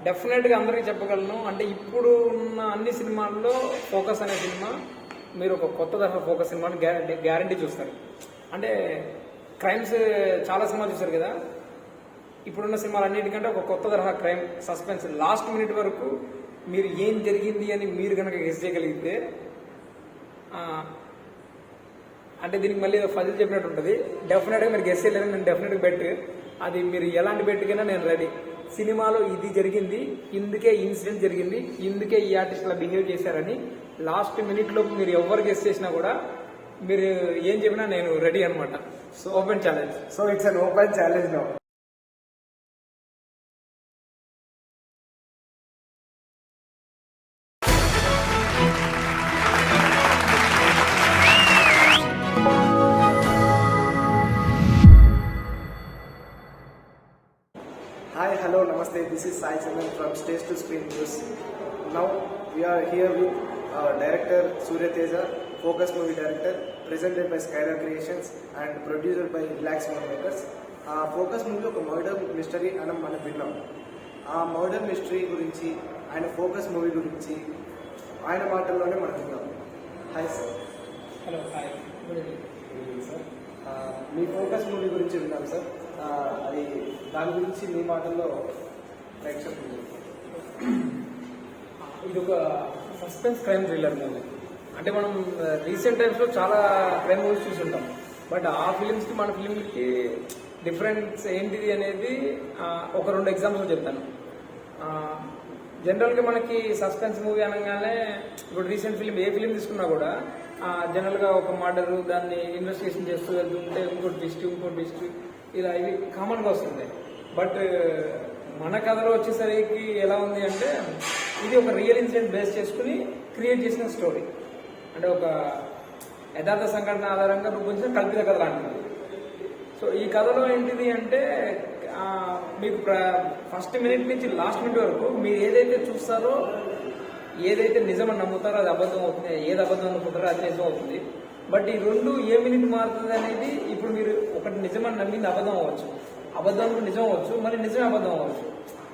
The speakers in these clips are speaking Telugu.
డెఫినెట్గా అందరికీ చెప్పగలను. అంటే ఇప్పుడు ఉన్న అన్ని సినిమాల్లో ఫోకస్ అనే సినిమా మీరు ఒక కొత్త తరహా ఫోకస్ సినిమాని గ్యారంటీ చూస్తారు. అంటే క్రైమ్స్ చాలా సినిమాలు చూస్తారు కదా, ఇప్పుడున్న సినిమాలు అన్నిటికంటే ఒక కొత్త తరహా క్రైమ్ సస్పెన్స్ లాస్ట్ మినిట్ వరకు మీరు ఏం జరిగింది అని మీరు కనుక గెస్ చేయగలిగితే, అంటే దీనికి మళ్ళీ ఫజిల్ చెప్పినట్టు ఉంటుంది. డెఫినెట్గా మీరు గెస్ చేయలేరు, నేను డెఫినెట్గా బెట్ అది మీరు ఎలాంటి బెట్కైనా నేను రెడీ. సినిమాలో ఇది జరిగింది, ఇందుకే ఇన్సిడెంట్ జరిగింది, ఇందుకే ఈ ఆర్టిస్ట్ అలా బిహేవ్ చేశారని లాస్ట్ మినిట్లో మీరు ఎవరు గెస్ చేసినా కూడా మీరు ఏం చెప్పినా నేను రెడీ అనమాట. So open challenge. So it's an open challenge now. Hi, hello, namaste. This is Sai Chandan from Stage to Screen News. Now we are here with director Surya Teja, Focus movie director, presented by Skyra Creations and produced by Relax Filmmakers. Focus movie ఒక మర్డర్ మిస్టరీ అని మనం విన్నాం. ఆ మర్డర్ మిస్టరీ గురించి, ఆయన ఫోకస్ మూవీ గురించి ఆయన మాటల్లోనే మనం విన్నాం. Hi sir. Hello, hi, good evening sir. మీ ఫోకస్ మూవీ గురించి విన్నాం సార్. అది దాని గురించి మీ మాటల్లో ప్రేక్షకులు. ఇది ఒక సస్పెన్స్ క్రైమ్ థ్రిల్లర్ మూవీ. అంటే మనం రీసెంట్ టైమ్స్లో చాలా క్రైమ్ మూవీస్ చూసుంటాం, బట్ ఆ ఫిలిమ్స్కి మన ఫిలింకి డిఫరెన్స్ ఏంటిది అనేది ఒక 2 ఎగ్జాంపుల్స్ చెప్తాను. జనరల్గా మనకి సస్పెన్స్ మూవీ అనగానే ఇప్పుడు రీసెంట్ ఫిలిం ఏ ఫిలిం తీసుకున్నా కూడా జనరల్గా ఒక మర్డరు, దాన్ని ఇన్వెస్టిగేషన్ చేస్తూ వెళ్తుంటే ఇంకోటి ట్విస్ట్ ఇలా ఇవి కామన్గా వస్తుంది. బట్ మన కథలో వచ్చేసరికి ఎలా ఉంది అంటే ఇది ఒక రియల్ ఇన్సిడెంట్ బేస్ చేసుకుని క్రియేట్ చేసిన స్టోరీ. అంటే ఒక యథార్థ సంఘటన ఆధారంగా రూపొందించిన కల్పిత కథ లాంటిది. సో ఈ కథలో ఏంటిది అంటే మీకు ఫస్ట్ మినిట్ నుంచి లాస్ట్ మినిట్ వరకు మీరు ఏదైతే చూస్తారో, ఏదైతే నిజమని నమ్ముతారో అది అబద్ధం అవుతుంది, ఏది అబద్ధం అనుకుంటారో అది నిజం అవుతుంది. బట్ ఈ రెండు ఏ మినిట్ మారుతుంది అనేది, ఇప్పుడు మీరు ఒకటి నిజమని నమ్మింది అబద్ధం అవ్వచ్చు, అబద్ధం నిజం అవ్వచ్చు, మరి నిజమే అబద్ధం అవ్వచ్చు.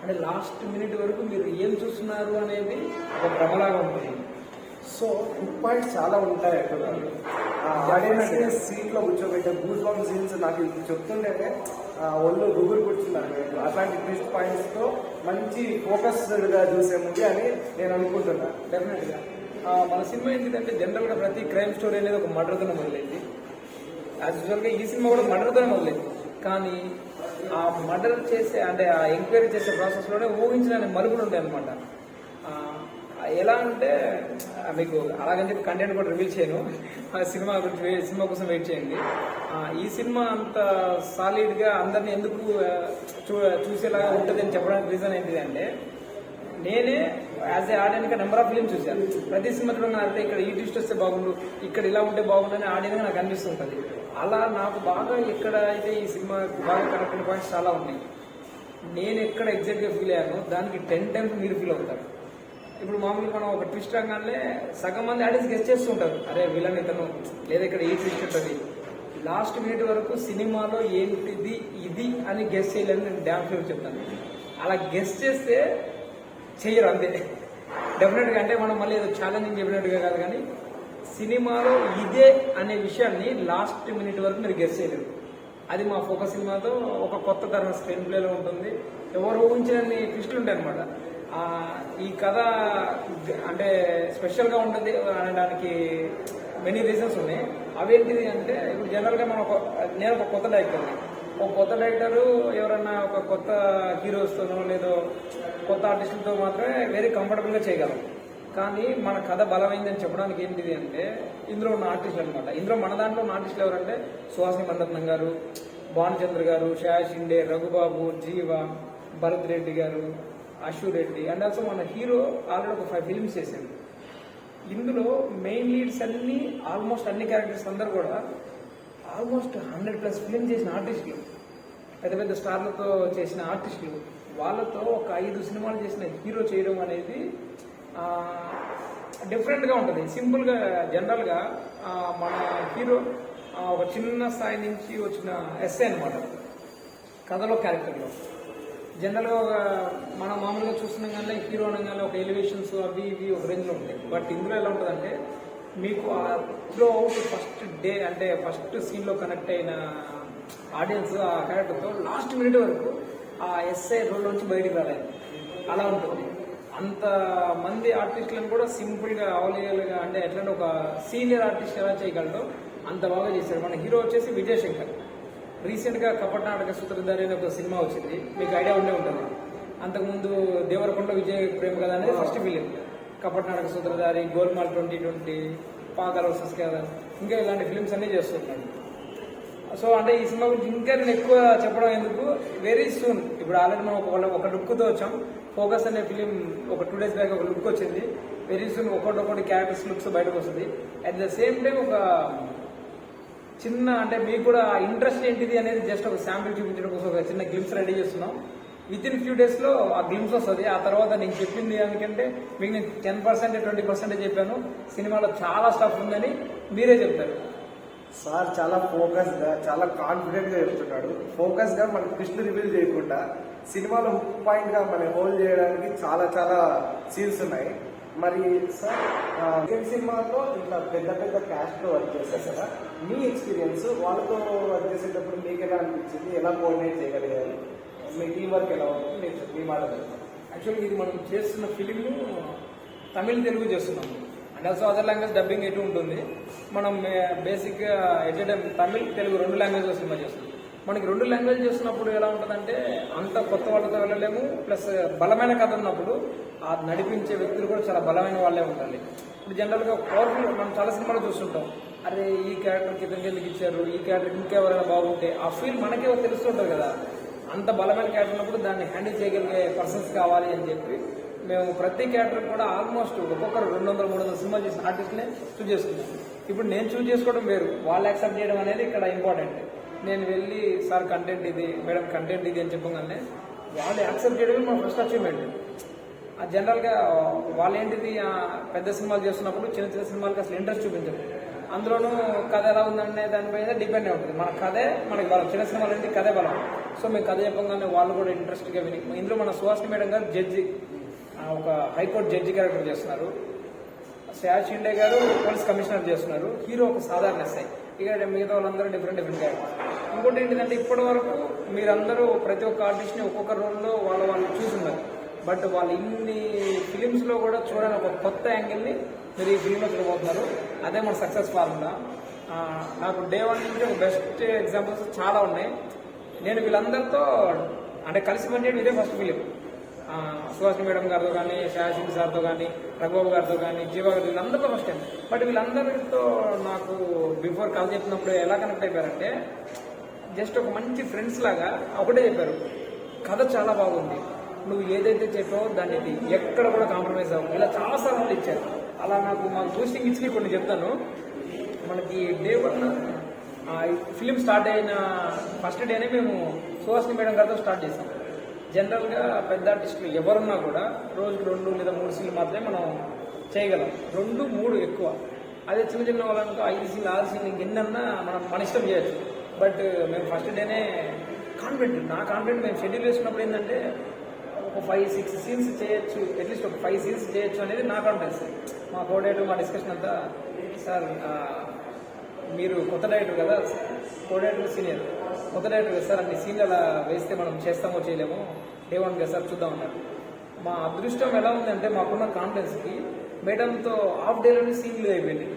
అంటే లాస్ట్ మినిట్ వరకు మీరు ఏం చూస్తున్నారు అనేది ఒక భ్రమలాగా ఉంటుంది. సో గుడ్ పాయింట్స్ చాలా ఉంటాయి అక్కడ. అదేంటంటే సీట్లో కూర్చోబెట్టే గూస్ బాంబ్ సీన్స్ నాకు చెప్తుంటేనే ఒళ్ళు గుబురు కూర్చున్నాను. అట్లాంటి ట్విస్ట్ పాయింట్స్తో మంచి ఫోకస్డ్గా చూసే మూవీ అని నేను అనుకుంటున్నాను. డెఫినెట్గా మన సినిమా ఏంటిదంటే జనరల్గా ప్రతి క్రైమ్ స్టోరీ అనేది ఒక మర్డర్తోనే మొదలైంది. యాజ్ యూజువల్గా ఈ సినిమా కూడా మర్డర్తోనే మొదలైంది. కానీ ఆ మర్డర్ చేసే, అంటే ఆ ఎంక్వైరీ చేసే ప్రాసెస్లోనే ఊహించడానికి మలుపులు ఉంటాయి అనమాట. ఎలా అంటే మీకు అలాగని చెప్పి కంటెంట్ కూడా రివీల్ చేయను, సినిమా కోసం వెయిట్ చేయండి. ఈ సినిమా అంత సాలిడ్గా అందరినీ ఎందుకు చూసేలాగా ఉంటుంది అని చెప్పడానికి రీజన్ ఏంటిది అంటే, నేనే యాజ్ ఏ ఆడియన్గా నెంబర్ ఆఫ్ ఫిలిమ్స్ చూశాను. ప్రతి సినిమా అంటే ఇక్కడ ఈ ట్విస్ట్ వస్తే బాగుండు, ఇక్కడ ఇలా ఉంటే బాగుండు అని ఆడియన్గా నాకు అనిపిస్తుంటుంది. అలా నాకు బాగా ఎక్కడ అయితే ఈ సినిమా బాగా కనెక్ట్ అయిన పాయింట్స్ చాలా ఉన్నాయి. నేను ఎక్కడ ఎగ్జాక్ట్గా ఫీల్ అయ్యానో దానికి 10 times మీరు ఫీల్ అవుతారు. ఇప్పుడు మామూలుగా మనం ఒక ట్విస్ట్ రంగానే సగం మంది ఆడియన్స్ గెస్ట్ చేస్తుంటారు, అరే విలన్ ఇతను, లేదా ఇక్కడ ఈ ట్విస్ట్ ఉంటుంది. లాస్ట్ మినిట్ వరకు సినిమాలో ఏంటిది ఇది అని గెస్ట్ చేయాలని నేను డ్యామ్ షూర్ చెప్తాను. అలా గెస్ట్ చేస్తే చెయ్యరు అంతే. డెఫినెట్గా అంటే మనం మళ్ళీ ఏదో ఛాలెంజింగ్ చెప్పినట్టుగా కాదు, కానీ సినిమాలో ఇదే అనే విషయాన్ని లాస్ట్ మినిట్ వరకు మీరు గెస్ట్ చేయలేరు. అది మా ఫోకస్ సినిమాతో ఒక కొత్త తరహా స్క్రీన్ ప్లేలో ఉంటుంది. ఎవరు ఊహించని ట్విస్టులు ఉంటాయి అనమాట. ఈ కథ అంటే స్పెషల్గా ఉంటుంది అనడానికి మెనీ రీజన్స్ ఉన్నాయి. అవేంటిది అంటే, ఇప్పుడు జనరల్గా నేను ఒక కొత్త డైరెక్టర్ని, ఒక కొత్త డైరెక్టరు ఎవరన్నా ఒక కొత్త హీరోస్తోనో లేదో కొత్త ఆర్టిస్టులతో మాత్రమే వెరీ కంఫర్టబుల్గా చేయగలం. కానీ మన కథ బలమైందని చెప్పడానికి ఏంటిది అంటే, ఇందులో ఉన్న ఆర్టిస్టులు అనమాట. ఇందులో మన దాంట్లో ఉన్న ఆర్టిస్టులు ఎవరంటే సుహాసిని మందత్నం గారు, భానుచంద్ర గారు, శ్రేయా షిండే, రఘుబాబు, జీవ, భరత్ రెడ్డి గారు, అశూర్ రెడ్డి, అండ్ ఆల్సో మన హీరో ఆల్రెడీ ఒక 5 films చేశాడు. ఇందులో మెయిన్ లీడ్స్ అన్ని ఆల్మోస్ట్ అన్ని క్యారెక్టర్స్ అందరూ కూడా ఆల్మోస్ట్ 100+ ఫిలిం చేసిన ఆర్టిస్టులు, పెద్ద పెద్ద స్టార్లతో చేసిన ఆర్టిస్టులు. వాళ్ళతో ఒక 5 సినిమాలు చేసిన హీరో చేయడం అనేది డిఫరెంట్గా ఉంటుంది. సింపుల్గా జనరల్గా మన హీరో ఒక చిన్న స్థాయి నుంచి వచ్చిన ఎస్ఏ అనమాట కథలో, క్యారెక్టర్లో. జనరల్గా ఒక మనం మామూలుగా చూస్తున్నాం కానీ హీరో అనగానే ఒక ఎలివేషన్స్ అవి ఇవి ఒక రేంజ్లో ఉంటాయి. బట్ ఇందులో ఎలా ఉంటుందంటే మీకు ఆ త్రూ అవుట్ ఫస్ట్ డే అంటే ఫస్ట్ సీన్లో కనెక్ట్ అయిన ఆడియన్స్ ఆ క్యారెక్టర్తో లాస్ట్ మినిట్ వరకు ఆ ఎస్ఐ రోల్ నుంచి బయటికి రాలేదు. అలా ఉంటుంది. అంత మంది ఆర్టిస్టులను కూడా సింపుల్గా అవలీలుగా అంటే ఎట్లంటే ఒక సీనియర్ ఆర్టిస్ట్ ఎలా చేయగలడో అంత బాగా చేశారు. మన హీరో వచ్చేసి విజయ్ శంకర్. రీసెంట్గా కపటనాటక సూత్రధారి అనే ఒక సినిమా వచ్చింది, మీకు ఐడియా ఉండే ఉంటుంది. అంతకుముందు దేవరకొండ విజయ్ ప్రేమ కథ అనేది ఫస్ట్ ఫిలిం. కపటనాటక సూత్రధారి, గోల్మాల్ 2020, పాగల్ వర్సెస్ కేదార్, ఇంకా ఇలాంటి ఫిలిమ్స్ అన్నీ చేస్తున్నాడు. సో అంటే ఈ సినిమా గురించి ఇంకా నేను ఎక్కువ చెప్పడం ఎందుకు, వెరీ సూన్ ఇప్పుడు ఆల్రెడీ మనం ఒక లుక్తో వచ్చాం. ఫోకస్ అనే ఫిలిం ఒక 2 days బ్యాక్ ఒక లుక్ వచ్చింది. వెరీ సూన్ ఒకటి క్యారెక్టర్స్ లుక్స్ బయటకు వస్తుంది. అట్ ద సేమ్ టైం ఒక చిన్న అంటే మీకు కూడా ఇంట్రెస్ట్ ఏంటిది అనేది జస్ట్ ఒక శాంపిల్ చూపించడం కోసం ఒక చిన్న గ్లిమ్స్ రెడీ చేస్తున్నాం. విత్ ఇన్ ఫ్యూ డేస్లో ఆ గ్లిమ్స్ వస్తుంది. ఆ తర్వాత నేను చెప్పింది ఎందుకంటే మీకు నేను 10% 20% చెప్పాను. సినిమాలో చాలా స్టఫ్ ఉందని మీరే చెప్తారు. సార్ చాలా ఫోకస్గా చాలా కాన్ఫిడెంట్గా చెప్తున్నాడు. ఫోకస్గా మనకి ట్విస్ట్ రివీల్ చేయకుండా సినిమాలో హుక్ పాయింట్గా మనం హోల్డ్ చేయడానికి చాలా చాలా సీన్స్ ఉన్నాయి. మరి సార్ సినిమాలో ఇట్లా పెద్ద పెద్ద క్యాస్ట్లో వర్క్ చేస్తారు కదా, మీ ఎక్స్పీరియన్స్ వాళ్ళతో వర్క్ చేసేటప్పుడు మీకు ఎలా అనిపించింది, ఎలా కోఆర్డినేట్ చేయగలిగారు, మీ టీం వర్క్ ఎలా ఉంటుంది, మీరు మీ మాట యాక్చువల్గా ఇది మనం చేస్తున్న ఫిలిం తమిళ్ తెలుగు చేస్తున్నాము. And also other language dubbing ఎటు ఉంటుంది. మనం బేసిక్గా ఎట్ టైం తమిళ్ తెలుగు 2 లాంగ్వేజ్లో సినిమా చేస్తున్నాం. మనకి 2 లాంగ్వేజ్ చేస్తున్నప్పుడు ఎలా ఉంటుందంటే అంత కొత్త వాళ్ళతో వెళ్ళలేము. ప్లస్ బలమైన కథ ఉన్నప్పుడు ఆ నడిపించే వ్యక్తులు కూడా చాలా బలమైన వాళ్ళే ఉండాలి. ఇప్పుడు జనరల్గా పవర్ఫుల్ మనం చాలా సినిమాలు చూస్తుంటాం. అరే ఈ క్యారెక్టర్కి ఇతనికి ఎందుకు ఇచ్చారు, ఈ క్యారెక్టర్ ఇంకెవరైనా బాగుంటే ఆ ఫీల్ మనకే తెలుస్తుంటుంది కదా. అంత బలమైన క్యారెక్టర్ ఉన్నప్పుడు దాన్ని హ్యాండిల్ చేయగలిగే పర్సన్స్ కావాలి అని చెప్పి మేము ప్రతి క్యారెక్టర్ కూడా ఆల్మోస్ట్ ఒక్కొక్కరు 200-300 సినిమాలు చేసిన ఆర్టిస్ట్నే చూస్ చేసుకున్నాం. ఇప్పుడు నేను చూస్ చేసుకోవడం వేరు, వాళ్ళు యాక్సెప్ట్ చేయడం అనేది ఇక్కడ ఇంపార్టెంట్. నేను వెళ్ళి సార్ కంటెంట్ ఇది, మేడం కంటెంట్ ఇది అని చెప్పగానే వాళ్ళు యాక్సెప్ట్ చేయడమే మన ఫస్ట్ అచీవ్మెంట్. జనరల్గా వాళ్ళు ఏంటిది పెద్ద సినిమాలు చేస్తున్నప్పుడు చిన్న చిన్న సినిమాలకి అసలు ఇంట్రెస్ట్ చూపించరు. అందులోనూ కథ ఎలా ఉందనే దానిపైన డిపెండ్ అయి ఉంటుంది. మన కథే మనకి బలం. చిన్న సినిమాలు ఏంటి కథే బలం. సో మేము కథ చెప్పగానే వాళ్ళు కూడా ఇంట్రెస్ట్గా విని ఇందులో మన సుహాసిని మేడం గారు జడ్జి, ఒక హైకోర్టు జడ్జి క్యారెక్టర్ చేస్తున్నారు. శ్రేయాస్ షిండే గారు పోలీస్ కమిషనర్ చేస్తున్నారు. హీరో ఒక సాధారణ ఎస్ఐ. ఇక మిగతా వాళ్ళందరూ డిఫరెంట్ క్యారెక్టర్స్. ఇంకోటి ఏంటిదంటే ఇప్పటి వరకు మీరందరూ ప్రతి ఒక్క ఆర్టిస్ట్ని ఒక్కొక్క రోల్లో వాళ్ళు చూస్తున్నారు. బట్ వాళ్ళు ఇన్ని ఫిలిమ్స్లో కూడా చూడని ఒక కొత్త యాంగిల్ని మీరు ఈ ఫిలింలో చూడబోతున్నారు. అదే మన సక్సెస్ ఫార్ములా. నాకు డే 1 నుంచి ఒక బెస్ట్ ఎగ్జాంపుల్స్ చాలా ఉన్నాయి. నేను వీళ్ళందరితో అంటే కలిసి పనిచేయడం ఇదే ఫస్ట్ ఫిలిం. సుహాసిని మేడం గారితో కానీ, శాసింగ్ సార్తో కానీ, రఘుబాబు గారితో కానీ, జీవా గారు, వీళ్ళందరితో ఫస్ట్ టైం. బట్ వీళ్ళందరితో నాకు బిఫోర్ కథ చెప్పినప్పుడు ఎలా కనెక్ట్ అయిపోయారంటే జస్ట్ ఒక మంచి ఫ్రెండ్స్ లాగా ఒకటే చెప్పారు, కథ చాలా బాగుంది, నువ్వు ఏదైతే చెప్పావో దాన్ని ఎక్కడ కూడా కాంప్రమైజ్ అవ్వవు, ఇలా చాలా సార్లు ఇచ్చారు. అలా మాకు బూస్టింగ్ ఇచ్చి కొన్ని చెప్తాను. మనకి డే 1 ఫిలిం స్టార్ట్ అయిన ఫస్ట్ డేనే మేము సుహాసిని మేడం గారితో స్టార్ట్ చేసాం. జనరల్గా పెద్ద ఆర్టిస్టులు ఎవరున్నా కూడా రోజుకి 2 లేదా 3 సీన్లు మాత్రమే మనం చేయగలం. 2-3 ఎక్కువ. అదే చిన్న చిన్న వాళ్ళంతా 5 సీన్లు 6 సీన్లు ఇంకెన్నన్నా మన ఇష్టం చేయొచ్చు. బట్ మేము ఫస్ట్ డేనే కాన్ఫిడెంట్, నా కాన్ఫిడెంట్ మేము షెడ్యూల్ చేసుకున్నప్పుడు ఏంటంటే ఒక 5-6 సీన్స్ చేయొచ్చు, అట్లీస్ట్ ఒక 5 సీన్స్ చేయొచ్చు అనేది నా కాన్ఫిడెన్స్. మా కోఆర్డినేటర్ మా డిస్కషన్ అంతా, సార్ మీరు కొత్త డైరెక్టర్ కదా, కోఆర్డినేటర్ సీనియర్, కొత్త డైరెక్టర్ కదా సార్, అన్ని సీన్లు అలా వేస్తే మనం చేస్తామో చేయలేమో, డే 1 కదా సార్ చూద్దాం అన్నారు. మా అదృష్టం ఎలా ఉందంటే మాకున్న కాన్ఫిడెన్స్కి మేడంతో హాఫ్ డేలోనే సీన్లు అయిపోయింది.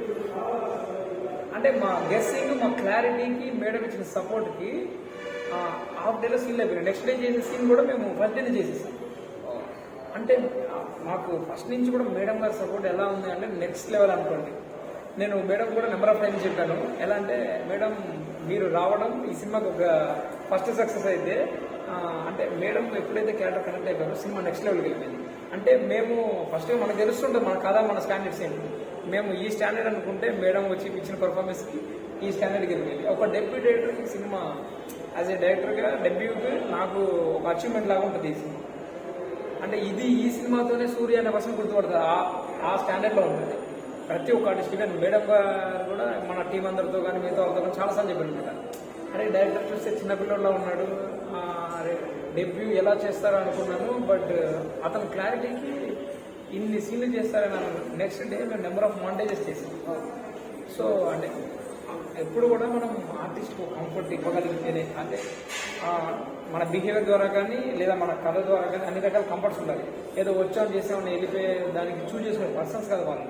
అంటే మా గెస్సింగ్, మా క్లారిటీకి మేడం ఇచ్చిన సపోర్ట్కి హాఫ్ డేలో సీన్లు అయిపోయినాయి. నెక్స్ట్ డే చేసే సీన్ కూడా మేము ఫస్ట్ డేనే చేసేసాం. అంటే మాకు ఫస్ట్ నుంచి కూడా మేడం గారి సపోర్ట్ ఎలా ఉంది అంటే నెక్స్ట్ లెవెల్ అనుకోండి. నేను మేడం కూడా నెంబర్ ఆఫ్ టైమ్స్ చెప్పాను. ఎలా అంటే మేడం మీరు రావడం ఈ సినిమాకి ఒక ఫస్ట్ సక్సెస్ అయితే, అంటే మేడం ఎప్పుడైతే క్యారెక్టర్ కనెక్ట్ అయిపోయారో సినిమా నెక్స్ట్ లెవెల్కి వెళ్ళిపోయింది. అంటే మేము ఫస్ట్గా మనకు తెలుస్తుంటుంది మన కథ, మన స్టాండర్డ్స్ ఏంటి. మేము ఈ స్టాండర్డ్ అనుకుంటే మేడం వచ్చి ఇచ్చిన పర్ఫార్మెన్స్కి ఈ స్టాండర్డ్కి వెళ్ళిపోయింది. ఒక డెబ్యూ డైరెక్టర్కి సినిమా యాజ్ ఏ డైరెక్టర్గా డెబ్యూకి నాకు ఒక అచీవ్మెంట్ లాగా ఉంటుంది ఈ సినిమా. అంటే ఇది ఈ సినిమాతోనే సూర్య అనే పర్సన్ గుర్తుపడతారు. ఆ స్టాండర్డ్లో ఉంటుంది ప్రతి ఒక్క ఆర్టిస్ట్. కానీ మేడం గారు కూడా మన టీం అందరితో కానీ మిగతా వాళ్ళతో కానీ చాలాసార్లు చెప్పారు అనమాట, అరే డైరెక్టర్ చూస్తే చిన్నపిల్లల్లో ఉన్నాడు, అరే డెబ్యూ ఎలా చేస్తారో అనుకున్నాను. బట్ అతని క్లారిటీకి ఇన్ని సీన్లు చేస్తారని నెక్స్ట్ డే మేము నెంబర్ ఆఫ్ మాంటేజెస్ చేసాం. సో అంటే ఎప్పుడు కూడా మనం ఆర్టిస్ట్కు కంఫర్ట్ ఇవ్వగలిగితేనే, అంటే మన బిహేవియర్ ద్వారా కానీ లేదా మన కథ ద్వారా కానీ అన్ని రకాల కంఫర్ట్స్ ఉండాలి. ఏదో వచ్చాం చేసామని వెళ్ళిపోయే దానికి చూజ్ చేసుకునే పర్సన్స్ కదా వాళ్ళు.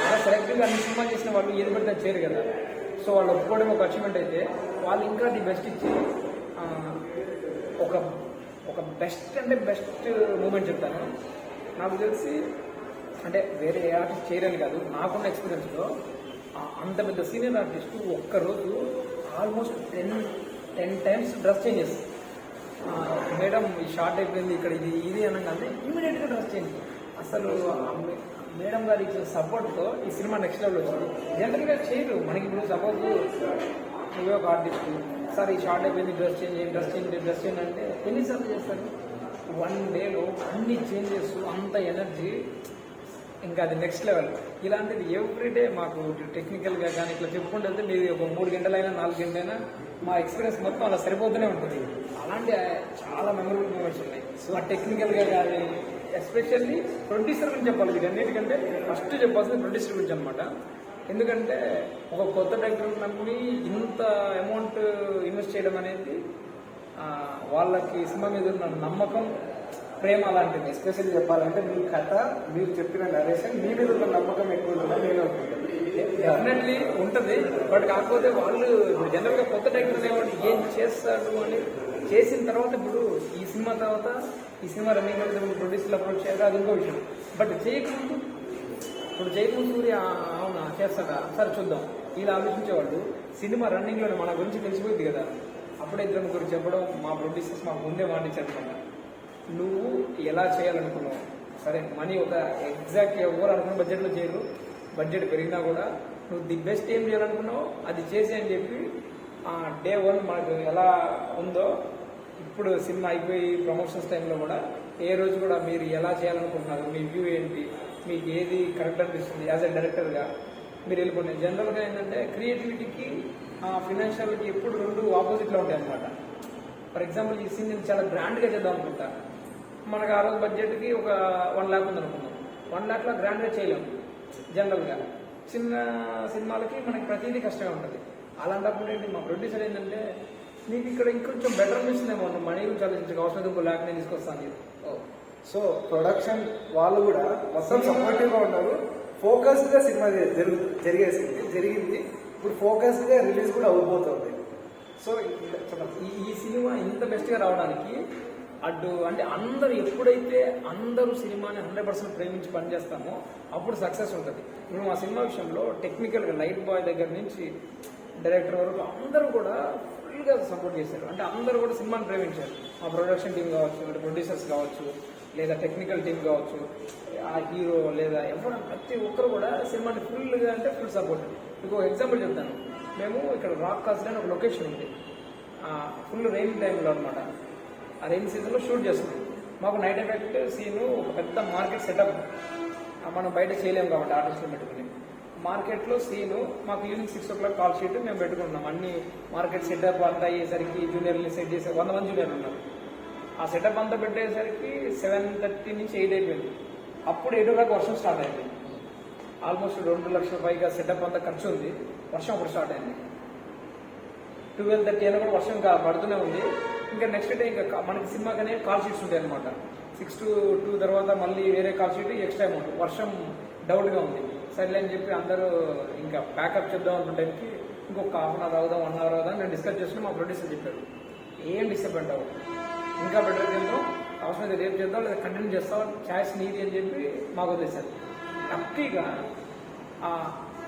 అలా సెలెక్టివ్గా అన్ని సినిమా చేసిన వాళ్ళు ఏది పడితే అది చేయరు కదా. సో వాళ్ళు ఒప్పుకోవడం ఒక అచీవ్మెంట్ అయితే, వాళ్ళు ఇంకా ది బెస్ట్ ఇచ్చి ఒక ఒక బెస్ట్ అంటే బెస్ట్ మూమెంట్ చెప్తాను. నాకు తెలిసి అంటే వేరే ఏ ఆర్టిస్ట్ చేయరని కాదు, నాకున్న ఎక్స్పీరియన్స్లో అంత పెద్ద సీనియర్ ఆర్టిస్ట్ ఒక్కరోజు ఆల్మోస్ట్ 10 టైమ్స్ డ్రెస్ చేంజ్ చేస్తుంది. మేడం ఈ షార్ట్ అయిపోయింది ఇక్కడ ఇది అనగానే ఇమీడియట్గా డ్రెస్ చేంజ్. అసలు మేడం గారి ఇచ్చిన సపోర్ట్తో ఈ సినిమా నెక్స్ట్ లెవెల్ వచ్చింది. జనరల్గా చేయరు. మనకి ఇప్పుడు సపోజ్ నువ్వే ఒక ఆర్టిస్ట్, సార్ ఈ షార్ట్ అయిపోయింది డ్రెస్ చేంజ్ అంటే ఎన్నిసార్లు చేస్తారు? 1 డేలో అన్ని చేంజెస్, అంత ఎనర్జీ, ఇంకా అది నెక్స్ట్ లెవెల్. ఇలాంటిది ఎవ్రీడే మాకు టెక్నికల్గా కానీ ఇట్లా చెప్పుకుంటే వెళ్తే మీది ఒక 3 గంటలైనా 4 గంటలైనా మా ఎక్స్పీరియన్స్ మొత్తం అలా సరిపోతూనే ఉంటుంది. అలాంటి చాలా మెమరబుల్ మూమెంట్స్ ఉన్నాయి. సో ఆ టెక్నికల్గా కానీ ఎస్పెషల్లీ ప్రొడ్యూసర్ గురించి చెప్పాలి. ఇది అన్నిటికంటే ఫస్ట్ చెప్పాల్సింది ప్రొడ్యూసర్ గురించి అనమాట. ఎందుకంటే ఒక కొత్త డైరెక్టర్ నమ్మి ఇంత అమౌంట్ ఇన్వెస్ట్ చేయడం అనేది వాళ్ళకి సినిమా మీద ఉన్న నమ్మకం, ప్రేమ అలాంటిది. ఎస్పెషల్లీ చెప్పాలంటే మీ కథ, మీరు చెప్పిన నరేషన్, మీ మీద ఉన్న నమ్మకం ఎక్కువ ఉంటుందని నేను అనుకుంటాను. డెఫినెట్లీ ఉంటుంది. బట్ కాకపోతే వాళ్ళు ఇప్పుడు జనరల్గా కొత్త డైరెక్టర్ అనేవాడు ఏం చేస్తాడు అని చేసిన తర్వాత, ఇప్పుడు ఈ సినిమా తర్వాత ఈ సినిమా రన్నింగ్ లో ప్రొడ్యూసర్లు అప్రోచ్ చేయాలి, అది ఇంకో విషయం. బట్ చేయకముందు సూర్య అవునా చేస్తాడా సరే చూద్దాం ఇలా ఆలోచించేవాళ్ళు. సినిమా రన్నింగ్లో మన గురించి తెలిసిపోయింది కదా, అప్పుడే 2-3 చెప్పడం మా ప్రొడ్యూసర్స్ మాకు ముందే మాటించారనమాట. నువ్వు ఎలా చేయాలనుకున్నావు, సరే మనీ ఒక ఎగ్జాక్ట్ ఎవరు అనుకున్న బడ్జెట్లో చేయరు, బడ్జెట్ పెరిగినా కూడా నువ్వు ది బెస్ట్ ఏం చేయాలనుకున్నావు అది చేసి అని చెప్పి డే 1 మనకు ఎలా ఉందో ఇప్పుడు సినిమా అయిపోయి ప్రమోషన్స్ టైంలో కూడా ఏ రోజు కూడా మీరు ఎలా చేయాలనుకుంటున్నారు, మీ వ్యూ ఏంటి, మీకు ఏది కరెక్ట్ అనిపిస్తుంది యాజ్ ఎ డైరెక్టర్గా మీరు వెళ్ళిపోండి. జనరల్గా ఏంటంటే క్రియేటివిటీకి ఫినాన్షియల్కి ఎప్పుడు 2 ఆపోజిట్లో ఉంటాయి అన్నమాట. ఫర్ ఎగ్జాంపుల్ ఈ సీన్ నేను చాలా గ్రాండ్గా చేద్దాం అనుకుంటా, మనకు ఆ రోజు బడ్జెట్కి ఒక 1 lakh ఉందనుకుందాం. 1 lakhలో గ్రాండ్గా చేయలేము. జనరల్గా చిన్న సినిమాలకి మనకి ప్రతిదీ కష్టంగా ఉంటుంది. అలాంటప్పుడు ఏంటి మా ప్రొడ్యూసర్ ఏంటంటే, నీకు ఇక్కడ ఇంకొంచెం బెటర్ అనిపిస్తుందేమో, మనీ గురించి ఆలోచించక అవసరం ఇంకో 1 lakh నేను తీసుకొస్తాను. సో ప్రొడక్షన్ వాళ్ళు కూడా మొత్తం సపోర్టివ్గా ఉన్నారు. ఫోకస్డ్గా సినిమా జరిగింది. ఇప్పుడు ఫోకస్డ్గా రిలీజ్ కూడా అవబోతుంది. సో ఈ సినిమా ఇంత బెస్ట్గా రావడానికి అంటే అందరూ ఎప్పుడైతే అందరూ సినిమాని 100% ప్రేమించి పనిచేస్తామో అప్పుడు సక్సెస్ ఉంటుంది. ఇప్పుడు మా సినిమా విషయంలో టెక్నికల్గా లైట్ బాయ్ దగ్గర నుంచి డైరెక్టర్ వరకు అందరూ కూడా ఫుల్గా సపోర్ట్ చేశారు. అంటే అందరూ కూడా సినిమాని ప్రేమించారు. మా ప్రొడక్షన్ టీం కావచ్చు, అంటే ప్రొడ్యూసర్స్ కావచ్చు, లేదా టెక్నికల్ టీం కావచ్చు, ఆ హీరో లేదా ఎవరు ప్రతి ఒక్కరు కూడా సినిమాని ఫుల్గా అంటే ఫుల్ సపోర్ట్. మీకు ఎగ్జాంపుల్ చెప్తాను. మేము ఇక్కడ రాక్ కాస్ట్ అని ఒక లొకేషన్ ఉంది, ఫుల్ రెయిన్ టైంలో అనమాట. ఆ రెయిన్ సీజన్లో షూట్ చేస్తున్నాం. మాకు నైట్ ఎఫెక్ట్ సీను ఒక పెద్ద మార్కెట్ సెటప్, మనం బయట చేయలేము కాబట్టి ఆర్టిస్టులు పెట్టుకుని. మార్కెట్లో సీను మాకు ఈవినింగ్ 6 o'clock కాల్ షీట్ మేము పెట్టుకుంటున్నాం. అన్ని మార్కెట్ సెటప్ అంతా అయ్యేసరికి జూనియర్ని సెట్ చేసే 100 మంది జూనియర్లు ఉన్నారు. ఆ సెటప్ అంతా పెట్టేసరికి 7:30 నుంచి 8 అయిపోయింది. అప్పుడు 8 o'clock వర్షం స్టార్ట్ అయింది. ఆల్మోస్ట్ 2 లక్షల పైగా సెటప్ అంతా ఖర్చు ఉంది. వర్షం అప్పుడు స్టార్ట్ అయింది. 12:30 అయినా కూడా వర్షం పడుతూనే ఉంది. ఇంకా నెక్స్ట్ డే ఇంకా మనకి సినిమాకనే కాల్ షీట్స్ ఉంటాయి అనమాట. 6 to 2 తర్వాత మళ్ళీ వేరే కాల్ షీట్ ఎక్స్ట్రా అమౌంట్. వర్షం డౌట్గా ఉంది. సర్లే అని చెప్పి అందరూ ఇంకా ప్యాకప్ చేద్దాం అనుకుంటానికి ఇంకొక 1/2 hour అవుదాం 1 hour అవుదాం నేను డిస్కస్ చేసుకుని మా ప్రొడ్యూసర్ చెప్పారు, ఏం డిస్టర్బెంట్ అవ్వదు, ఇంకా బెటర్ చేద్దాం, అవసరమైతే రేపు చేద్దాం లేదా కంటిన్యూ చేస్తాం, ఛాయిస్ నీది అని చెప్పి మాకు వదిలేశారు. లక్కీగా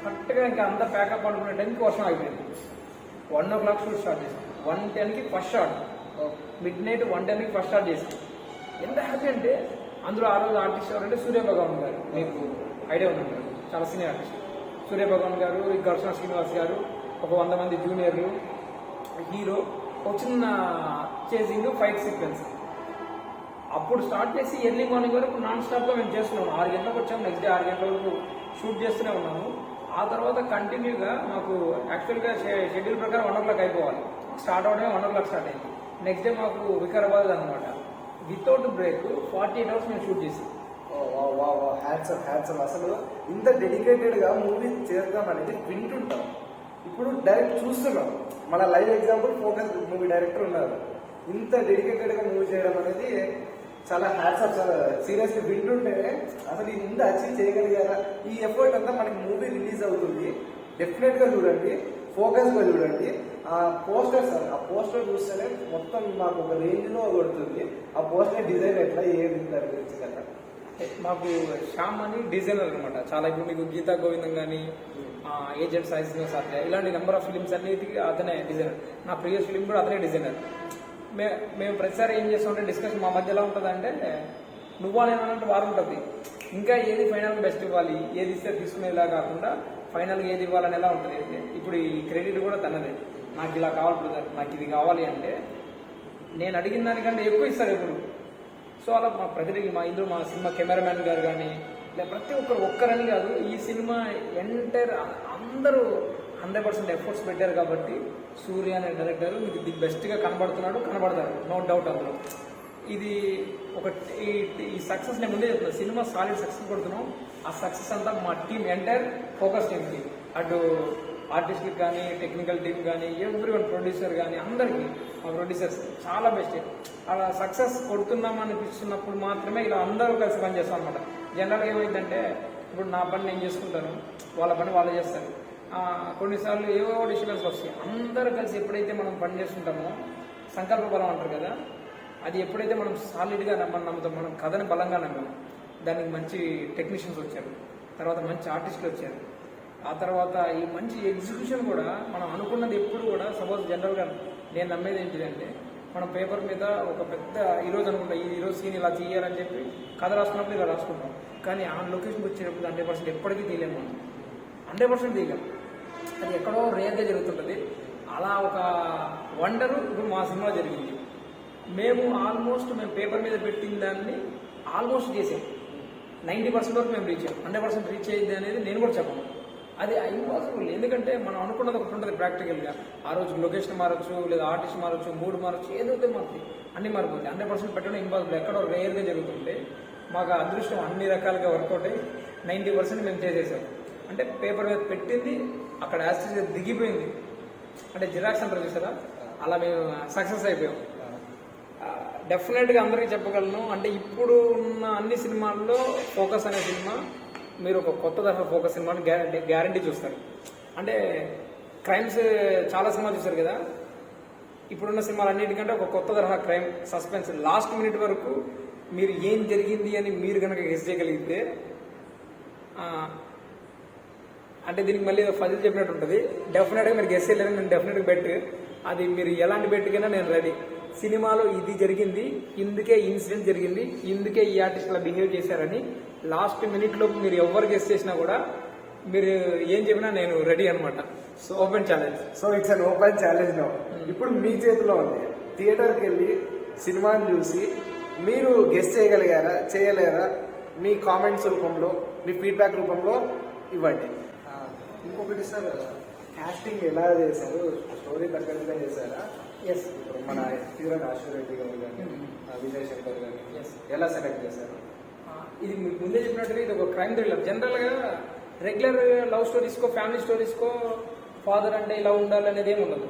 కరెక్ట్గా ఇంకా అంతా ప్యాకప్ అనుకునే టైంకి వర్షం అయిపోయింది. 1 o'clock షూట్ స్టార్ట్ చేసాం. 1:10కి ఫస్ట్ షాట్, midnight 1:10కి ఫస్ట్ షాట్ చేసాం. ఎంత హ్యాపీ అంటే అందులో ఆ రోజు ఆర్టిస్ట్ ఎవరంటే సూర్యభగవాన్ గారు, మీకు ఐడియా ఉంటారు, చాలా సీనియర్ ఆర్టిస్ట్. సూర్యభగవాన్ గారు, ఘర్షణ శ్రీనివాస్ గారు, ఒక 100 మంది జూనియర్లు, హీరో, ఒక చిన్న చేసింగ్ ఫైట్ సీక్వెన్స్. అప్పుడు స్టార్ట్ చేసి ఎర్లీ మార్నింగ్ వరకు నాన్ స్టాప్గా మేము చేస్తున్నాము. 6 గంటలకు వచ్చాము, నెక్స్ట్ డే 6 గంటల వరకు షూట్ చేస్తూనే ఉన్నాము. ఆ తర్వాత కంటిన్యూగా మాకు యాక్చువల్గా షెడ్యూల్ ప్రకారం 1 o'clock అయిపోవాలి. స్టార్ట్ అవడమే 1 o'clock స్టార్ట్ అయింది. నెక్స్ట్ డే మాకు వికారాబాద్ అనమాట. వితౌట్ బ్రేక్ 48 అవర్స్ మేము షూట్ చేసి. హ్యాట్సప్ అసలు ఇంత డెడికేటెడ్గా మూవీ చేద్దాం అనేది వింటుంటాం, ఇప్పుడు డైరెక్ట్ చూస్తున్నాం. మన live example focus movie director ఉన్నారు. ఇంత డెడికేటెడ్గా మూవీ చేయడం అనేది చాలా హ్యాట్సప్. చాలా సీరియస్లీ వింటుంటే అసలు ఇంత అచీవ్ చేయగలిగారా? ఈ ఎఫర్ట్ అంతా మనకి మూవీ రిలీజ్ అవుతుంది, డెఫినెట్గా చూడండి, ఫోకస్గా చూడండి. ఆ పోస్టర్ సార్, ఆ పోస్టర్ చూస్తేనే మొత్తం మాకు ఒక రేంజ్లో కొడుతుంది. ఆ పోస్టర్ డిజైన్ ఎట్లా ఏది దాని గురించి కదా? మాకు శ్యామ్ అని డిజైనర్ అనమాట. చాలా ఇప్పుడు మీకు గీతా గోవిందం కానీ, ఏజెంట్ సాయి శ్రీనివాస్ అట్లా ఇలాంటి నెంబర్ ఆఫ్ ఫిలిమ్స్ అన్నిటికీ అతనే డిజైనర్. నా ప్రీవియస్ ఫిలిం కూడా అతనే డిజైనర్. మేము ప్రతిసారి ఏం చేస్తామంటే డిస్కషన్ మా మధ్య ఎలా ఉంటుంది అంటే, నువ్వా నేను అన్నట్టు వారు ఉంటుంది. ఇంకా ఏది ఫైనల్ బెస్ట్ ఇవ్వాలి, ఏది ఇస్తే తీసుకునేలా కాకుండా ఫైనల్గా ఏది ఇవ్వాలని ఎలా ఉంటుంది. ఇప్పుడు ఈ క్రెడిట్ కూడా తనదే. నాకు ఇలా కావాలి బ్రదర్, నాకు ఇది కావాలి అంటే నేను అడిగిన దానికంటే ఎక్కువ ఇస్తారు ఎప్పుడు. సో అలా మా ప్రతిదీ మా ఇందులో మా సినిమా కెమెరామ్యాన్ గారు కానీ లేదా ప్రతి ఒక్కరని కాదు, ఈ సినిమా ఎంటైర్ అందరూ 100% ఎఫర్ట్స్ పెట్టారు కాబట్టి సూర్య అనే డైరెక్టర్ మీకు ది బెస్ట్గా కనబడతారు, నో డౌట్ అందులో. ఇది ఒక ఈ సక్సెస్ నేను ముందే చెప్తున్నాను, సినిమా సాలిడ్ సక్సెస్ కొడుతున్నాం. ఆ సక్సెస్ అంతా మా టీం ఎంటైర్ ఫోకస్ టీమ్కి, అటు ఆర్టిస్ట్కి కానీ, టెక్నికల్ టీమ్ కానీ, ఎవ్రీ వన్, ప్రొడ్యూసర్ కానీ అందరికీ, మా ప్రొడ్యూసర్స్ చాలా బెస్ట్. అలా సక్సెస్ కొడుతున్నాం అనిపిస్తున్నప్పుడు మాత్రమే ఇలా అందరూ కలిసి పనిచేస్తాం అనమాట. జనరల్గా ఏమైందంటే ఇప్పుడు నా పని నేను చేసుకుంటాను, వాళ్ళ పని వాళ్ళు చేస్తారు. కొన్నిసార్లు ఏవో డిస్టర్బెన్స్ వస్తాయి. అందరూ కలిసి ఎప్పుడైతే మనం పని చేస్తుంటామో సంకల్ప బలం అంటారు కదా, అది ఎప్పుడైతే మనం సాలిడ్గా నమ్ముతాం, మనం కథని బలంగా నమ్మాం, దానికి మంచి టెక్నీషియన్స్ వచ్చారు, తర్వాత మంచి ఆర్టిస్టులు వచ్చారు, ఆ తర్వాత ఈ మంచి ఎగ్జిక్యూషన్ కూడా మనం అనుకున్నది ఎప్పుడు కూడా. సపోజ్ జనరల్గా నేను నమ్మేది ఏంటిదంటే, మనం పేపర్ మీద ఒక పెద్ద ఈరోజు అనుకుంటాం, ఈరోజు సీన్ ఇలా తీయాలని చెప్పి కథ రాసుకున్నప్పుడు ఇలా రాసుకుంటాం. కానీ ఆ లొకేషన్కి వచ్చేటప్పుడు 100% ఎప్పటికీ తీయలేము, మనం 100% తీయలేము. అది ఎక్కడో రేర్గా జరుగుతుంటుంది. అలా ఒక వండరు ఇప్పుడు మా సినిమా జరిగింది. మేము పేపర్ మీద పెట్టిన దాన్ని ఆల్మోస్ట్ చేసాం. 90% వరకు మేము రీచ్ అయ్యాం. 100% రీచ్ అయ్యింది అనేది నేను కూడా చెప్పను. అది ఇంపాసిబుల్. ఎందుకంటే మనం అనుకున్నది ఒకటి ఉంటుంది ప్రాక్టికల్గా. ఆ రోజు లొకేషన్ మారచ్చు, లేదా ఆర్టిస్ట్ మారచ్చు, మూడ్ మారచ్చు, ఏదైతే మారుతుంది, అన్ని మారిపోతుంది. 100% పెట్టడం ఇంపాసిబుల్, ఎక్కడో రేర్గా జరుగుతుంటే మాకు అదృష్టం అన్ని రకాలుగా వర్కౌట్ అయ్యి 90% మేము చేసేసాం. అంటే పేపర్ మీద పెట్టింది అక్కడ యాస్టిస్గా దిగిపోయింది, అంటే జిరాక్స్ అంటారు చూసారా, అలా మేము సక్సెస్ అయిపోయాం. డెఫినెట్గా అందరికీ చెప్పగలను, అంటే ఇప్పుడు ఉన్న అన్ని సినిమాల్లో ఫోకస్ అనే సినిమా మీరు ఒక కొత్త తరహా ఫోకస్ సినిమాని గ్యారంటీ చూస్తారు. అంటే క్రైమ్స్ చాలా సినిమాలు చూస్తారు కదా, ఇప్పుడున్న సినిమాలు అన్నిటికంటే ఒక కొత్త తరహా క్రైమ్ సస్పెన్స్, లాస్ట్ మినిట్ వరకు మీరు ఏం జరిగింది అని మీరు కనుక గెస్ చేయగలిగితే, అంటే దీనికి మళ్ళీ ఫజిల్ చెప్పినట్టు ఉంటుంది. డెఫినెట్గా మీరు గెస్ చేయలేరు, నేను డెఫినెట్గా బెట్, అది మీరు ఎలాంటి బెట్కైనా నేను రెడీ. సినిమాలో ఇది జరిగింది, ఇందుకే ఇన్సిడెంట్ జరిగింది, ఇందుకే ఈ ఆర్టిస్ట్ అలా బిహేవ్ చేశారని లాస్ట్ మినిట్లో మీరు ఎవరు గెస్ చేసినా కూడా మీరు ఏం చెప్పినా నేను రెడీ అనమాట. So open challenge. So it's an open challenge no. ఇప్పుడు మీ చేతిలో ఉంది. థియేటర్కి వెళ్ళి సినిమాని చూసి మీరు గెస్ చేయగలిగారా, చేయలేరా? మీ కామెంట్స్ రూపంలో, మీ ఫీడ్బ్యాక్ రూపంలో ఇవ్వండి. ఇంకొకటి సార్, కాస్టింగ్ ఎలా చేశారు? స్టోరీ తగ్గట్టుగా చేశారా? ఎస్. ఇప్పుడు మన హీరోయిన్ ఆశ్వర్రెడ్డి గారు కానీ, విజయ్ శంకర్ గారు ఎలా సెలెక్ట్ చేశారు? ఇది మీకు ముందే చెప్పినట్టుగా ఇది ఒక క్రైమ్ థ్రిల్లర్. జనరల్గా రెగ్యులర్ లవ్ స్టోరీస్కో, ఫ్యామిలీ స్టోరీస్కో ఫాదర్ అంటే ఇలా ఉండాలి అనేది ఏమి ఉండదు,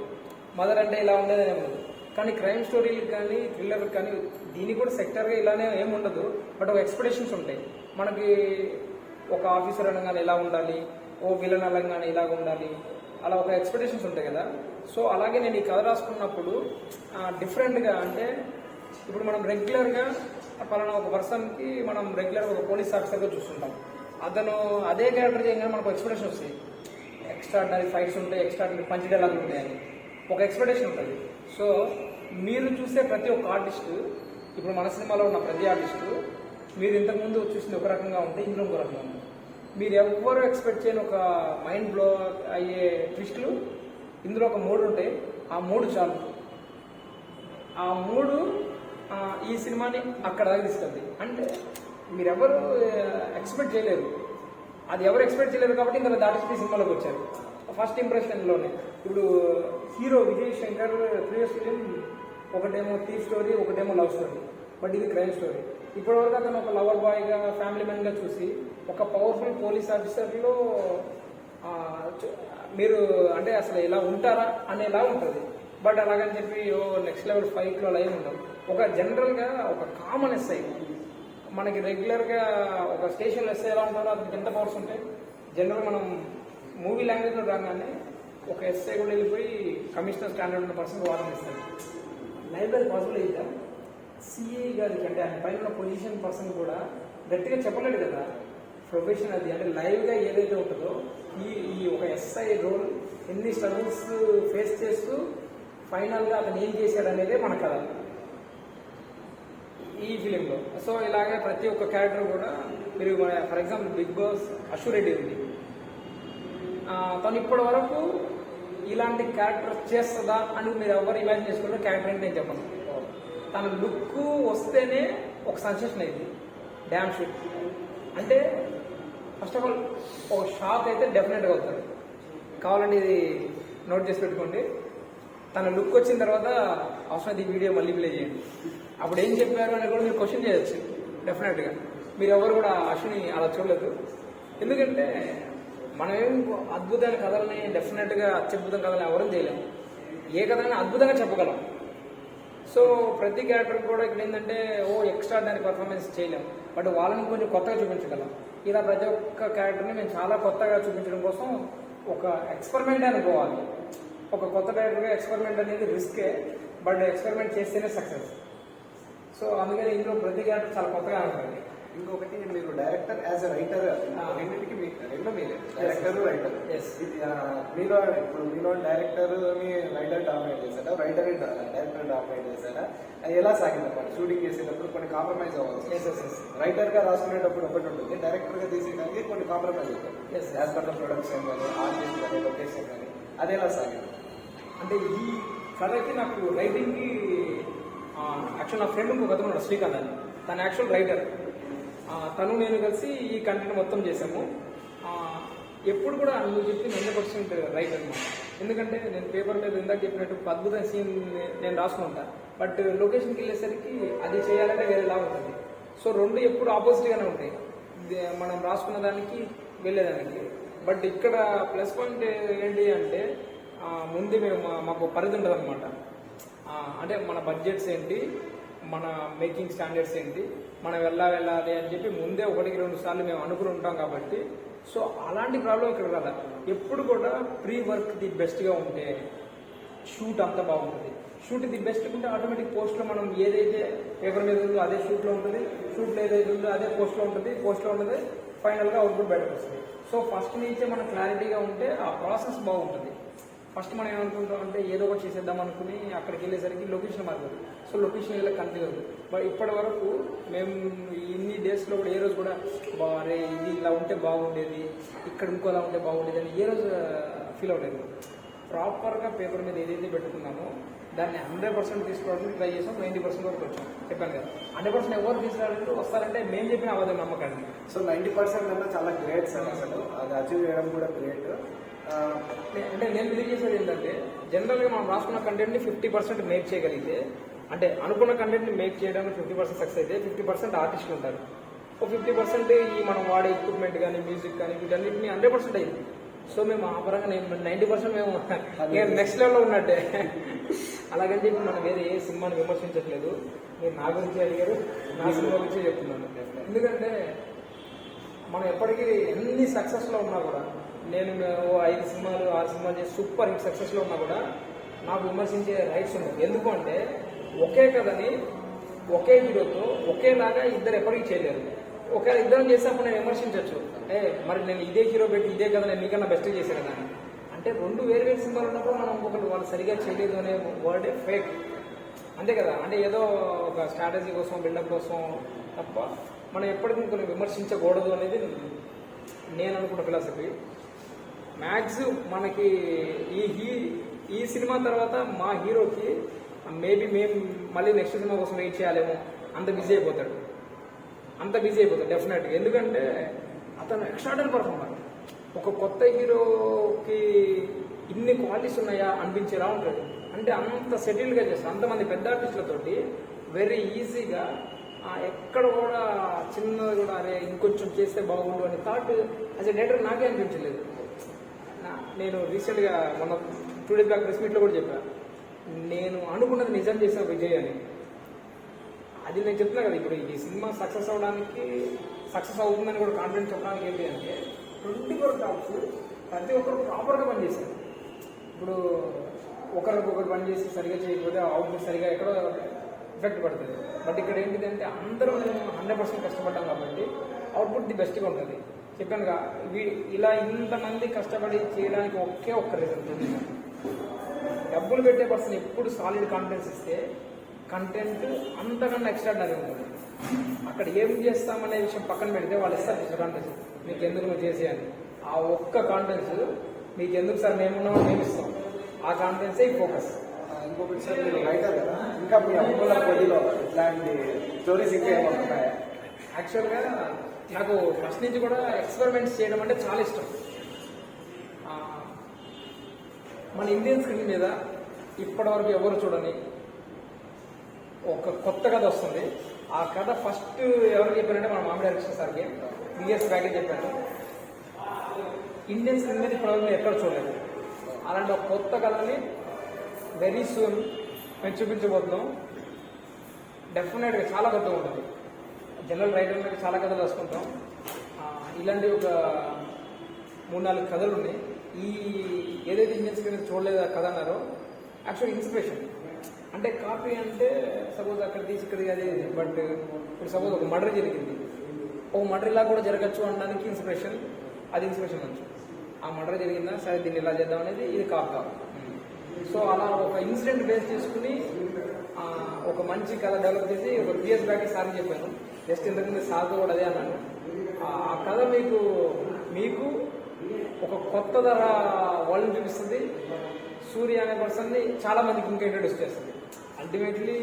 మదర్ అంటే ఇలా ఉండేది ఏమి ఉండదు. కానీ క్రైమ్ స్టోరీలకు కానీ థ్రిల్లర్ కానీ దీనికి కూడా సెక్టర్గా ఇలానే ఏమి ఉండదు. బట్ ఒక ఎక్స్పెక్టేషన్స్ ఉంటాయి మనకి. ఒక ఆఫీసర్ అనగానే ఇలా ఉండాలి, ఓ విలన్ అనగానే ఇలాగ ఉండాలి, అలా ఒక ఎక్స్పెక్టేషన్స్ ఉంటాయి కదా. సో అలాగే నేను ఈ కథ రాసుకున్నప్పుడు డిఫరెంట్గా, అంటే ఇప్పుడు మనం రెగ్యులర్గా పలానా ఒక పర్సన్కి మనం రెగ్యులర్గా ఒక పోలీస్ ఆఫీసర్గా చూస్తుంటాం. అతను అదే క్యారెక్టర్ చేయగానే మనకు ఎక్స్పెక్టేషన్ వస్తాయి. ఎక్స్ట్రాడినరీ ఫైట్స్ ఉంటాయి, ఎక్స్ట్రాడినరీ పంచ్ డైలాగులు ఉంటాయని ఒక ఎక్స్పెక్టేషన్ ఉంటుంది. సో మీరు చూసే ప్రతి ఒక్క ఆర్టిస్టు, ఇప్పుడు మన సినిమాలో ఉన్న ప్రతి ఆర్టిస్టు మీరు ఇంతకుముందు చూసింది ఒక రకంగా ఉంటే ఇందులో ఒక రకంగా ఉంది. మీరు ఎవ్వరూ ఎక్స్పెక్ట్ చేయని ఒక మైండ్ బ్లో అయ్యే ట్విస్టులు ఇందులో ఒక 3 ఉంటాయి. ఆ 3 చాలు. ఆ 3 ఈ సినిమాని అక్కడ దాకా తీసుకెళ్తాయి. అంటే మీరెవరు ఎక్స్పెక్ట్ చేయలేరు, అది ఎవరు ఎక్స్పెక్ట్ చేయలేరు కాబట్టి ఇంకా దాటి సినిమాలోకి వచ్చారు. ఫస్ట్ ఇంప్రెషన్లోనే ఇప్పుడు hero Vijay Shankar previous film ఒకటేమో థీఫ్ స్టోరీ, ఒకటేమో లవ్ స్టోరీ. బట్ ఇది క్రైమ్ స్టోరీ. ఇప్పటివరకు అతను ఒక లవర్ బాయ్గా, ఫ్యామిలీ మ్యాన్గా చూసి ఒక పవర్ఫుల్ పోలీస్ ఆఫీసర్లో మీరు అంటే అసలు ఇలా ఉంటారా అనేలా ఉంటుంది. బట్ అలాగని చెప్పి నెక్స్ట్ లెవెల్ ఫైట్లో అలా ఏమి ఉండదు. ఒక జనరల్గా ఒక కామన్ ఎస్ఐ మనకి రెగ్యులర్గా ఒక స్టేషన్లో ఎస్ఐ ఎలా ఉంటారో అతనికి ఎంత పవర్స్ ఉంటాయి. జనరల్గా మనం మూవీ లాంగ్వేజ్లో రాగానే ఒక ఎస్ఐ కూడా వెళ్ళిపోయి కమిషనర్ స్టాండర్డ్ ఉన్న పర్సన్ వార్నింగ్ ఇస్తాడు. లైవ్ పాసిబుల్ అయితే సిఐ గారికి అంటే ఆయన పైన ఉన్న పొజిషన్ పర్సన్ కూడా గట్టిగా చెప్పలేడు కదా. ప్రొఫెషన్ అది అంటే లైవ్గా ఏదైతే ఉంటుందో ఈ ఒక ఎస్ఐ రోల్ ఎన్ని స్ట్రగుల్స్ ఫేస్ చేస్తూ ఫైనల్గా అతను ఏం చేశాడు అనేది మన కథ ఈ ఫిలింలో. సో ఇలాగే ప్రతి ఒక్క క్యారెక్టర్ కూడా మీరు for example Bigg Boss Ashwareddy ఉంది, తను ఇప్పటి వరకు ఇలాంటి క్యారెక్టర్ చేస్తుందా అని మీరు ఎవరు ఇమాజిన్ చేసుకుంటే క్యారెక్టర్ అంటే నేను చెప్పను. తన లుక్ వస్తేనే ఒక సెన్సేషన్ అయింది డ్యామ్ షూట్. అంటే ఫస్ట్ ఆఫ్ ఆల్ ఒక షాక్ అయితే డెఫినెట్గా అవుతాడు. కావాలంటే ఇది నోట్ చేసి పెట్టుకోండి. తన లుక్ వచ్చిన తర్వాత అవసరం ఈ వీడియో మళ్ళీ ప్లే చేయండి. అప్పుడు ఏం చెప్పారు అని కూడా మీరు క్వశ్చన్ చేయొచ్చు డెఫినెట్గా. మీరు ఎవరు కూడా అశ్విని అలా చూడలేదు. ఎందుకంటే మనమేం అద్భుతమైన కథలని డెఫినెట్గా అత్యద్భుతం కథలను ఎవరూ చేయలేము. ఏ కథని అద్భుతంగా చెప్పగలం. సో ప్రతి క్యారెక్టర్ కూడా ఇక్కడ ఏంటంటే ఎక్స్ట్రాడినరీ పర్ఫార్మెన్స్ చేయలేము, బట్ వాళ్ళని కొంచెం కొత్తగా చూపించగలం. ఇలా ప్రతి ఒక్క క్యారెక్టర్ని మేము చాలా కొత్తగా చూపించడం కోసం ఒక ఎక్స్పెరిమెంట్ అనుకోవాలి. ఒక కొత్త డైరెక్టర్గా ఎక్స్పెరిమెంట్ అనేది రిస్కే, బట్ ఎక్స్పెరిమెంట్ చేస్తేనే సక్సెస్. సో అందుకని ఇందులో ప్రతి క్యారెక్టర్ చాలా కొత్తగా ఉంటుంది. ఇంకొకటి మీరు డైరెక్టర్ యాజ్ ఎ రైటర్ రెండింటికి రెండు మీరే డైరెక్టర్ రైటర్. మీలో ఇప్పుడు మీలో డైరెక్టర్ మీ రైటర్ డామినేట్ చేశారా, రైటర్ డైరెక్టర్ డామినేట్ చేశారా? ఎలా సాగింది అన్నమాట? షూటింగ్ చేసేటప్పుడు కొన్ని కాంప్రమైజ్ అవ్వాలి. రైటర్ గా రాసుకునేటప్పుడు ఒకటి ఉంటుంది, డైరెక్టర్ గా తీసేదానికి కొన్ని కాంప్రమైజ్ అవుతాయి. యాజ్ పర్ ద ప్రొడక్షన్ కానీ, ఆర్టిస్ట్ కానీ, లొకేషన్ కానీ, అది ఎలా సాగింది? అంటే ఈ కథకి నాకు రైటింగ్కి యాక్చువల్ నా ఫ్రెండ్ ఇంకొక కథ ఉన్నాడు శ్రీకాంత్ అని, తన యాక్చువల్ రైటర్. తను నేను కలిసి ఈ కంటెంట్ మొత్తం చేశాము. ఎప్పుడు కూడా నువ్వు చెప్పి 100% రైట్ అనమాట. ఎందుకంటే నేను పేపర్ మీద ఇందాక చెప్పినట్టు అద్భుతమైన సీన్ నేను రాసుకుంటా, బట్ లొకేషన్కి వెళ్ళేసరికి అది చేయాలంటే వేరేలా ఉంటుంది. సో రెండు ఎప్పుడు ఆపోజిట్గానే ఉంటాయి మనం రాసుకున్న దానికి వెళ్ళేదానికి. బట్ ఇక్కడ ప్లస్ పాయింట్ ఏంటి అంటే ముందే మాకు పరిధి ఉంటుంది అనమాట. అంటే మన బడ్జెట్స్ ఏంటి, మన మేకింగ్ స్టాండర్డ్స్ ఏంటి, మనం వెళ్ళాలి అని చెప్పి ముందే 1-2 సార్లు మేము అనుకుని ఉంటాం కాబట్టి సో అలాంటి ప్రాబ్లం ఇక్కడ కదా. ఎప్పుడు కూడా ప్రీ వర్క్ ది బెస్ట్గా ఉంటే షూట్ అంత బాగుంటుంది. షూట్ ది బెస్ట్ ఉంటే ఆటోమేటిక్ పోస్ట్లో మనం ఏదైతే పేపర్ మీద ఉందో అదే షూట్లో ఉంటుంది, షూట్లో ఏదైతే ఉందో అదే పోస్ట్లో ఉంటుంది, ఫైనల్గా అవుట్పుట్ బయటకు వస్తుంది. సో ఫస్ట్ నుంచే మనం క్లారిటీగా ఉంటే ఆ ప్రాసెస్ బాగుంటుంది. ఫస్ట్ మనం ఏమనుకుంటాం అంటే ఏదో ఒకటి చేసేద్దాం అనుకుని అక్కడికి వెళ్ళేసరికి లొకేషన్ మారుతుంది. సో లొకేషన్ వెళ్ళి కన్ఫ్యూజ్ అవుతుంది. బట్ ఇప్పటి వరకు మేము ఇన్ని డేస్లో కూడా ఏ రోజు కూడా అరే ఇది ఇలా ఉంటే బాగుండేది, ఇక్కడ ఇంకోలా ఉంటే బాగుండేది అని ఏ రోజు ఫీల్ అవ్వలేదు. ప్రాపర్గా పేపర్ మీద ఏదైతే పెట్టుకున్నామో దాన్ని 100% తీసుకోవడానికి ట్రై చేసాం. 90% వరకు వచ్చాం. చెప్పాను కదా, 100% ఎవరు తీసుకురావాలంటే వస్తారంటే మేము చెప్పిన అవ్వదు నమ్మకండి. సో 90% అన్నా చాలా గ్రేట్ సార్. అసలు అది అచీవ్ చేయడం కూడా గ్రేట్. అంటే నేను బిలీవ్ చేసేది ఏంటంటే జనరల్గా మనం రాసుకున్న కంటెంట్ని 50% మేక్ చేయగలిగితే, అంటే అనుకున్న కంటెంట్ని మేక్ చేయడానికి 50% సక్సెస్ అయితే 50% ఆర్టిస్టులు ఉంటారు. ఒక 50% ఈ మనం వాడే ఎక్విప్మెంట్ కానీ, మ్యూజిక్ కానీ, వీటన్నిటిని 100% అయింది. సో మేము ఆ పరంగా 90% మేము నెక్స్ట్ లెవెల్లో ఉన్నట్టే. అలాగని చెప్పి మనం వేరే ఏ సినిమాని విమర్శించట్లేదు. మీరు నా గురించి అడిగారు, నా సినిమా గురించి చెప్తున్నాను. ఎందుకంటే మనం ఎప్పటికీ ఎన్ని సక్సెస్లో ఉన్నా కూడా, నేను 5 సినిమాలు 6 సినిమాలు చేసి సూపర్ హిట్ సక్సెస్లో ఉన్నా కూడా నాకు విమర్శించే రైట్స్ ఉండవు. ఎందుకు అంటే ఒకే కథని ఒకే హీరోతో ఒకేలాగా ఇద్దరు ఎప్పటికీ చేయలేరు. ఒకవేళ ఇద్దరం చేసినప్పుడు నేను విమర్శించవచ్చు, మరి నేను ఇదే హీరో పెట్టి ఇదే కథ నేను నీకన్నా బెస్ట్గా చేశాను కానీ. అంటే 2 వేరు సినిమాలు ఉన్నప్పుడు మనం ఒకటి వాళ్ళు సరిగా చేయలేదు అనే వర్డే ఫేక్, అంతే కదా. అంటే ఏదో ఒక స్ట్రాటజీ కోసం, బిల్డప్ కోసం తప్ప మనం ఎప్పటికీ కొన్ని విమర్శించకూడదు అనేది నేను అనుకున్న ఫిలాసఫీ. మ్యాక్స్ మనకి ఈ సినిమా తర్వాత మా హీరోకి మేబీ మేము మళ్ళీ నెక్స్ట్ సినిమా కోసం వెయిట్ చేయాలేమో, అంత బిజీ అయిపోతాడు డెఫినెట్గా. ఎందుకంటే అతను ఎక్స్ట్రాడనరీ పర్ఫార్మర్. ఒక కొత్త హీరోకి ఇన్ని క్వాలిటీస్ ఉన్నాయా అనిపించేలా ఉంటుంది. అంటే అంత సెటిల్డ్గా చేస్తారు. అంతమంది పెద్ద ఆర్టిస్టులతోటి వెరీ ఈజీగా ఎక్కడ కూడా చిన్నది కూడా అరే ఇంకొంచెం చేస్తే బాగుండు అనే థాట్ యాజ్ ఎ డైరెక్టర్ నాకే అనిపించలేదు. నేను రీసెంట్గా మొన్న 2 days బ్యాక్ ప్రెస్ మీట్లో కూడా చెప్పాను, నేను అనుకున్నది నిజం చేసిన విజయ్ అని. అది నేను చెప్తున్నా కదా, ఇప్పుడు ఈ సినిమా సక్సెస్ అవుతుందని కూడా కాన్ఫిడెన్స్ చెప్పడానికి ఏంటి అంటే 24 టాప్స్ ప్రతి ఒక్కరు ప్రాపర్గా పనిచేశారు. ఇప్పుడు ఒకరికొకరు పనిచేసి సరిగా చేయకపోతే అవుట్పుట్ సరిగా ఎక్కడో ఎఫెక్ట్ పడుతుంది. బట్ ఇక్కడ ఏంటిదంటే అందరూ 100% కష్టపడ్డాం కాబట్టి అవుట్పుట్ ది బెస్ట్గా ఉంటుంది. చెప్పానుగా ఇలా ఇంతమంది కష్టపడి చేయడానికి ఒకే ఒక్క రీజన్, డబ్బులు పెట్టే పర్సన్ ఎప్పుడు సాలిడ్ కాన్ఫిడెన్స్ ఇస్తే కంటెంట్ అంతకన్నా ఎక్స్ట్రాడనరీ ఉంటుంది. అక్కడ ఏం చేస్తామనే విషయం పక్కన పెడితే వాళ్ళు ఇస్తారు కాన్ఫిడెన్స్, మీకు ఎందుకు నువ్వు చేసేయాలి, ఆ ఒక్క కాన్ఫిడెన్స్ మీకు ఎందుకు సార్ మేమున్నామని మేము ఇస్తాం, ఆ కాన్ఫిడెన్సే ఈ ఫోకస్. ఇంకొకటి సార్, మీరు రైటర్ కదా, ఇంకా మీ అప్పుల కొద్దిలో ఇట్లాంటి స్టోరీస్ ఇంకా ఏమవుతున్నాయా? యాక్చువల్గా నాకు ఫస్ట్ నుంచి కూడా ఎక్స్పెరిమెంట్స్ చేయడం అంటే చాలా ఇష్టం. మన ఇండియన్ స్క్రీన్ మీద ఇప్పటివరకు ఎవరు చూడని ఒక కొత్త కథ వస్తుంది. ఆ కథ ఫస్ట్ ఎవరికి చెప్పారంటే మన మామిడి హరికృష్ణ సార్కి 3 years బ్యాకే చెప్పాను. ఇండియన్ స్క్రీన్ మీద ఇప్పటివరకు ఎక్కడ చూడలేదు. అలాంటి ఒక కొత్త కథని వెరీ సూన్ మేము చూపించబోతున్నాం. డెఫినెట్గా చాలా కొత్తగా ఉంటుంది. జనరల్ రైటర్ మీద చాలా కథలు రాసుకుంటాం. ఇలాంటి ఒక 3-4 కథలు ఉన్నాయి. ఈ ఏదైతే ఇండియన్ స్క్రీన్ చూడలేదు ఆ కథ అన్నారో యాక్చువల్ ఇన్స్పిరేషన్ అంటే కాపీ అంటే సపోజ్ అక్కడ తీసి ఇక్కడ అదే. బట్ ఇప్పుడు సపోజ్ ఒక మర్డర్ జరిగింది, ఓ మర్డర్ ఇలా కూడా జరగచ్చు అనడానికి ఇన్స్పిరేషన్, అది ఇన్స్పిరేషన్ నుంచి ఆ మర్డర్ జరిగిందా సరే దీన్ని ఇలా చేద్దాం అనేది ఇది కాదు. సో అలా ఒక ఇన్సిడెంట్ బేస్ చేసుకుని ఒక మంచి కథ డెవలప్ చేసి ఒక 3 years బ్యాక్ సార్కి చెప్పాను. జస్ట్ ఇంతకుముందు సార్తో కూడా అదే అన్నాను, ఆ కథ మీకు ఒక కొత్త ధర వరల్డ్ చూపిస్తుంది. సూర్య అనే పర్సన్ని చాలా మందికి ఇంకా ఇంట్రడ్యూస్ చేస్తుంది. అల్టిమేట్లీ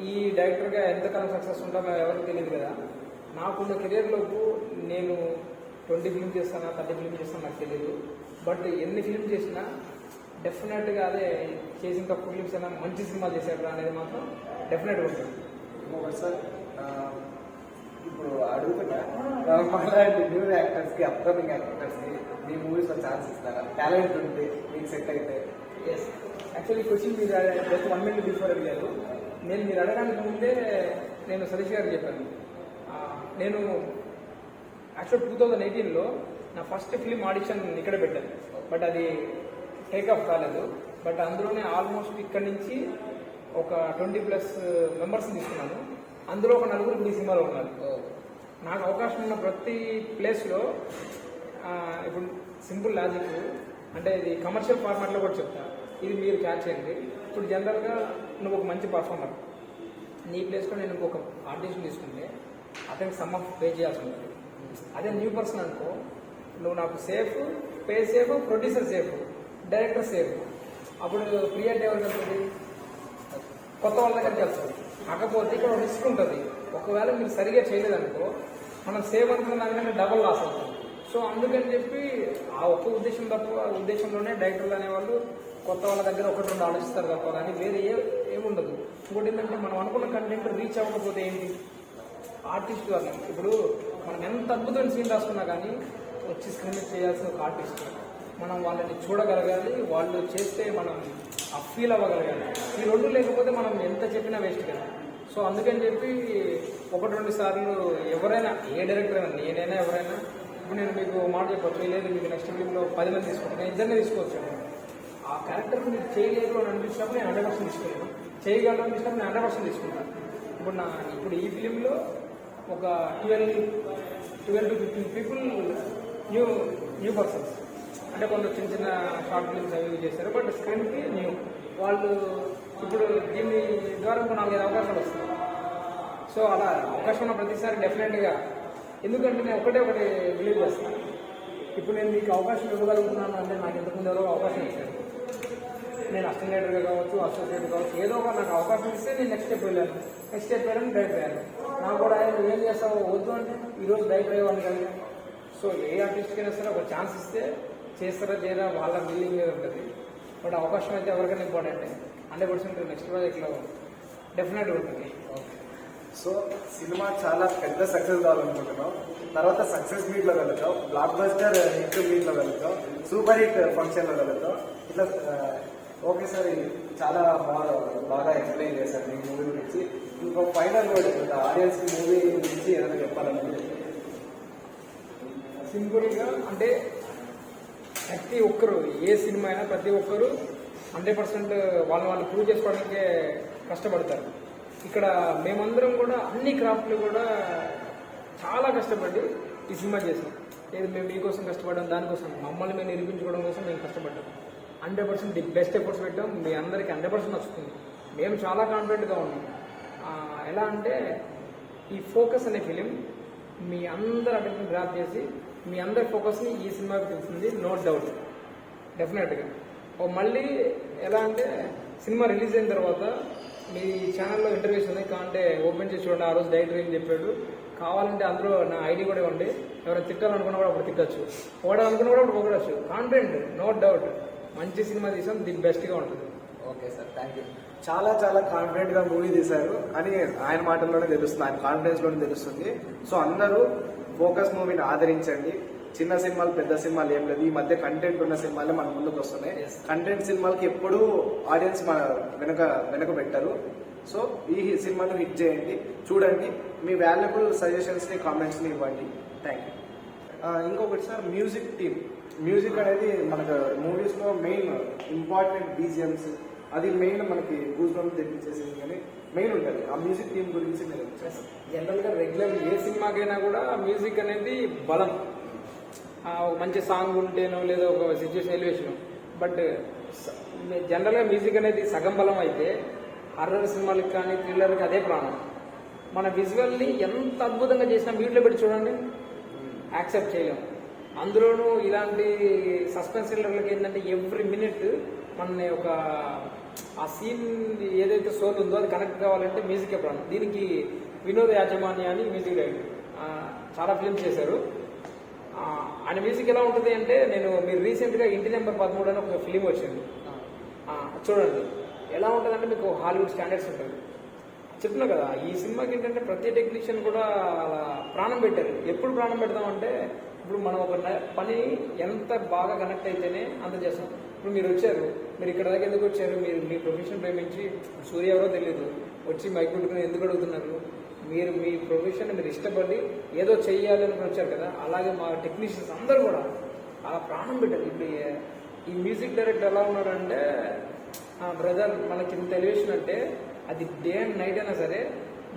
ఈ డైరెక్టర్గా ఎంతకాలం సక్సెస్ ఉంటామో ఎవరికి తెలియదు కదా. నాకున్న కెరీర్లోపు నేను 20 ఫిల్మ్ చేస్తానా 30 ఫిల్మ్ చేస్తానా నాకు తెలియదు. బట్ ఎన్ని ఫిల్మ్ చేసినా డెఫినెట్గా అదే చేసిన తక్కువ ఫిల్మ్స్ అయినా మంచి సినిమాలు చేసేట్రా అనేది మాత్రం డెఫినెట్గా ఉంటుంది. ఇంకొకటి సార్, ఇప్పుడు అడుగుతున్నా మాలాంటి న్యూ యాక్టర్స్కి అప్కమింగ్ యాక్టర్స్కి మీ మూవీస్లో ఛాన్స్ ఇస్తారా? టాలెంట్ ఉంటే మీకు సెట్ అయితే? ఎస్, యాక్చువల్లీ క్వశ్చన్ మీరు జస్ట్ 1 minute బిఫోర్ అడిగారు. నేను మీరు అడగడానికి ముందే నేను సతీష్ గారికి చెప్పాను. నేను యాక్చువల్ 2018లో నా ఫస్ట్ ఫిలిం ఆడిషన్ ఇక్కడే పెట్టాను. బట్ అది టేక్ ఆఫ్ కాలేదు. బట్ అందులోనే ఆల్మోస్ట్ ఇక్కడి నుంచి ఒక 20+ మెంబర్స్ని తీసుకున్నాను. అందులో ఒక 4 ఇప్పుడు ఈ సినిమాలో ఉన్నారు. నాకు అవకాశం ఉన్న ప్రతి ప్లేస్లో ఇప్పుడు సింపుల్ లాజిక్ అంటే ఇది కమర్షియల్ ఫార్మాట్లో కూడా చెప్తా, ఇది మీరు క్యాచ్ చేయండి. ఇప్పుడు జనరల్గా నువ్వు ఒక మంచి పర్ఫార్మర్, నీ ప్లేస్లో నేను ఇంకొక ఆర్టిస్ట్ తీసుకుంటే అతనికి సమ్ ఆఫ్ పే చేయాల్సి ఉంటుంది. అదే న్యూ పర్సన్ అనుకో, నువ్వు నాకు safe, pay safe, producer safe, director safe. అప్పుడు క్రియేట్ ఎవరికి వెళ్తుంది? కొత్త వాళ్ళ దగ్గరికి వెళ్తుంది. కాకపోతే ఇక్కడ రిస్క్ ఉంటుంది. ఒకవేళ మీరు సరిగా చేయలేదనుకో మనం సేవ్ అనుకున్న దానికంటే డబల్ లాస్ అవుతుంది. సో అందుకని చెప్పి ఆ ఒక్క ఉద్దేశంలోనే డైరెక్టర్లు అనేవాళ్ళు కొత్త వాళ్ళ దగ్గర 1-2 ఆలోచిస్తారు తప్ప కానీ వేరే ఏముండదు. ఇంకోటి ఏంటంటే మనం అనుకున్న కంటెంట్ రీచ్ అవ్వకపోతే ఏంటి ఆర్టిస్ట్ వాళ్ళు. ఇప్పుడు మనం ఎంత అద్భుతమైన సీన్ రాసుకున్నా కానీ వచ్చి స్క్రీన్ చేయాల్సిన ఒక ఆర్టిస్ట్, మనం వాళ్ళని చూడగలగాలి, వాళ్ళు చేస్తే మనం ఆ ఫీల్ అవ్వగలగాలి. ఈ 2 లేకపోతే మనం ఎంత చెప్పినా వేస్ట్ కదా. సో అందుకని చెప్పి 1-2 సార్లు ఎవరైనా ఏ డైరెక్టర్ అయినా నేనైనా ఎవరైనా ఇప్పుడు నేను మీకు మాట చెప్పచ్చు, లేదు మీకు నెక్స్ట్ ఫిలింలో 10 మంది తీసుకుంటాను, నేను ఇద్దరిని తీసుకోవచ్చు. ఆ క్యారెక్టర్కి మీరు చేయలేదు అని అనిపించినప్పుడు నేను 100% తీసుకున్నాను, చేయగలను అనిపించినప్పుడు నేను 100% తీసుకుంటాను. ఇప్పుడు ఈ ఫిలింలో ఒక 12 to 15 పీపుల్ న్యూ పర్సన్స్, అంటే కొంత చిన్న షార్ట్ ఫిల్మ్స్ అవి చేశారు. బట్ స్క్రీన్కి న్యూ వాళ్ళు ఇప్పుడు దీని ద్వారా 4-5 అవకాశాలు వస్తాయి. సో అలా అవకాశం ఉన్న ప్రతిసారి డెఫినెట్గా, ఎందుకంటే నేను ఒకటి బిలీవ్ చేస్తాను. ఇప్పుడు నేను మీకు అవకాశం ఇవ్వగలుగుతున్నాను అంటే నాకు ఇంతకుముందు ఎవరో అవకాశం ఇచ్చారు. నేను అసిస్టెంట్ డైరెక్టర్గా కావచ్చు, అసోసియేట్ కావచ్చు, ఏదో ఒక నాకు అవకాశం ఇస్తే నేను నెక్స్ట్ స్టెప్ వెళ్ళాను. నెక్స్ట్ స్టెప్ వెళ్ళాను డైరెక్టర్ అయ్యాను. నాకు కూడా ఆయన ఏం చేస్తావో వద్దు అంటే ఈరోజు డైరెక్టర్ అయ్యేవాడిని కలిగా. సో ఏ ఆర్టిస్ట్కైనా సరే ఒక ఛాన్స్ ఇస్తే చేస్తారా చేయరా వాళ్ళ బిల్లింగ్ మీద ఉంటుంది. బట్ అవకాశం అయితే ఎవరికైనా ఇంపార్టెంట్ 100% నెక్స్ట్ ప్రాజెక్ట్లో డెఫినెట్గా ఉంటుంది. సో సినిమా చాలా పెద్ద సక్సెస్ కావాలనుకుంటున్నాం. తర్వాత సక్సెస్ మీట్లో కలుగుతాం, బ్లాక్ బస్టర్ హిట్ మీట్లో కలుగుతాం, సూపర్ హిట్ ఫంక్షన్లో కలుగుతాం. ఇట్లా ఓకే సార్, చాలా బాగా ఎక్స్ప్లెయిన్ చేశారు మీ మూవీ గురించి. ఇంకో ఫైనల్ వర్డ్ ఆడియన్స్ మూవీ గురించి ఏదైనా చెప్పాలనుకుంటే? సింపుల్గా అంటే ప్రతి ఒక్కరు ఏ సినిమా అయినా ప్రతి ఒక్కరు 100% వాళ్ళు ప్రూవ్ చేసుకోవడానికే కష్టపడతారు. ఇక్కడ మేమందరం కూడా అన్ని క్రాఫ్ట్లు కూడా చాలా కష్టపడి ఈ సినిమా చేసాం. ఏది మేము మీకోసం కష్టపడ్డాం, దానికోసం మమ్మల్ని మేము నిరూపించుకోవడం కోసం మేము కష్టపడ్డాం. 100% ది బెస్ట్ ఎఫర్ట్స్ పెట్టాం. మీ అందరికీ 100% నచ్చుతుంది. మేము చాలా కాన్ఫిడెంట్గా ఉన్నాం. ఎలా అంటే ఈ ఫోకస్ అనే ఫిలిం మీ అందరి అటెన్షన్ డ్రాప్ చేసి మీ అందరి ఫోకస్ని ఈ సినిమాకి తెలిసింది, నో డౌట్ డెఫినెట్గా. మళ్ళీ ఎలా అంటే సినిమా రిలీజ్ అయిన తర్వాత మీ ఛానల్లో ఇంటర్వ్యూస్ ఉన్నాయి, కాంటే ఓపెన్ చేసి చూడండి. ఆ రోజు డైరెక్టర్ ఏం చెప్పాడు, కావాలంటే అందులో నా ఐడి కూడా ఇవ్వండి. ఎవరైనా తిట్టాలనుకున్నా కూడా అప్పుడు తిట్టచ్చు, ఓడాలనుకున్నా కూడా అప్పుడు పొగడచ్చు. కాన్ఫిడెంట్, నో డౌట్ మంచి సినిమా తీసాం, ది బెస్ట్గా ఉంటుంది. Okay sir, thank you. చాలా చాలా కాన్ఫిడెంట్గా మూవీ తీశారు అని ఆయన మాటల్లోనే తెలుస్తుంది, ఆయన కాన్ఫిడెన్స్లోనే తెలుస్తుంది. సో అందరూ ఫోకస్ మూవీని ఆదరించండి. చిన్న సినిమాలు పెద్ద సినిమాలు ఏం లేదు, ఈ మధ్య కంటెంట్ ఉన్న సినిమాలే మన ముందుకు వస్తున్నాయి. కంటెంట్ సినిమాలకి ఎప్పుడూ ఆడియన్స్ వెనక పెట్టరు. సో ఈ సినిమాను హిట్ చేయండి, చూడండి, మీ వాల్యుబుల్ సజెషన్స్ని కామెంట్స్ని ఇవ్వండి. Thank you. ఇంకొకటి సార్, మ్యూజిక్ టీమ్. మ్యూజిక్ అనేది మనకు మూవీస్లో మెయిన్ ఇంపార్టెంట్ బీజిఎమ్స్, అది మెయిన్ మనకి గూస్ బంప్స్ తెప్పించేసింది. కానీ మెయిన్ ఉంటుంది ఆ మ్యూజిక్ టీమ్ గురించి మీరు జనరల్గా రెగ్యులర్ ఏ సినిమాకైనా కూడా మ్యూజిక్ అనేది బలం. ఒక మంచి సాంగ్ ఉంటేనో లేదా ఒక సిచ్యువేషన్ ఎలివేషన్. బట్ జనరల్గా మ్యూజిక్ అనేది సగం బలం అయితే హర్రర్ సినిమాలకి కానీ థ్రిల్లర్కి అదే ప్రాణం. మన విజువల్ని ఎంత అద్భుతంగా చేసినా మ్యూట్లో పెట్టి చూడండి, యాక్సెప్ట్ చేయలేం. అందులోనూ ఇలాంటి సస్పెన్స్ థ్రిల్లర్లకి ఏంటంటే ఎవ్రీ మినిట్ మనని ఒక ఆ సీన్ ఏదైతే సోల్ ఉందో అది కనెక్ట్ కావాలంటే మ్యూజిక్ ప్రాణం. దీనికి వినోద్ యాజమాన్య అని మ్యూజిక్ డైరెక్టర్ చాలా ఫిల్మ్స్ చేశారు. ఆయన మ్యూజిక్ ఎలా ఉంటుంది అంటే, మీరు రీసెంట్గా ఇంటి నెంబర్ 13 అని ఒక ఫిలిం వచ్చింది, చూడండి. ఎలా ఉంటుంది అంటే మీకు హాలీవుడ్ స్టాండర్డ్స్ ఉంటుంది. చెప్తున్నా కదా, ఈ సినిమాకి ఏంటంటే ప్రతి టెక్నీషియన్ కూడా అలా ప్రాణం పెట్టారు. ఎప్పుడు ప్రాణం పెడతామంటే, ఇప్పుడు మనం ఒక పని ఎంత బాగా కనెక్ట్ అయితేనే అంత చేస్తాం. ఇప్పుడు మీరు వచ్చారు, మీరు ఇక్కడ దాకా ఎందుకు వచ్చారు? మీరు మీ ప్రొఫెషన్ ప్రేమించి, సూర్య ఎవరో తెలియదు, వచ్చి మైక్ పెట్టుకుని ఎందుకు అడుగుతున్నారు? మీరు మీ ప్రొఫెషన్ మీరు ఇష్టపడి ఏదో చెయ్యాలి అని వచ్చారు కదా. అలాగే మా టెక్నీషియన్స్ అందరూ కూడా అలా ప్రాణం పెట్టారు. ఇప్పుడు ఈ మ్యూజిక్ డైరెక్టర్ ఎలా ఉన్నారంటే, బ్రదర్ మనకి ఇంత ఎలివేషన్ అంటే అది డే అండ్ నైట్ అయినా సరే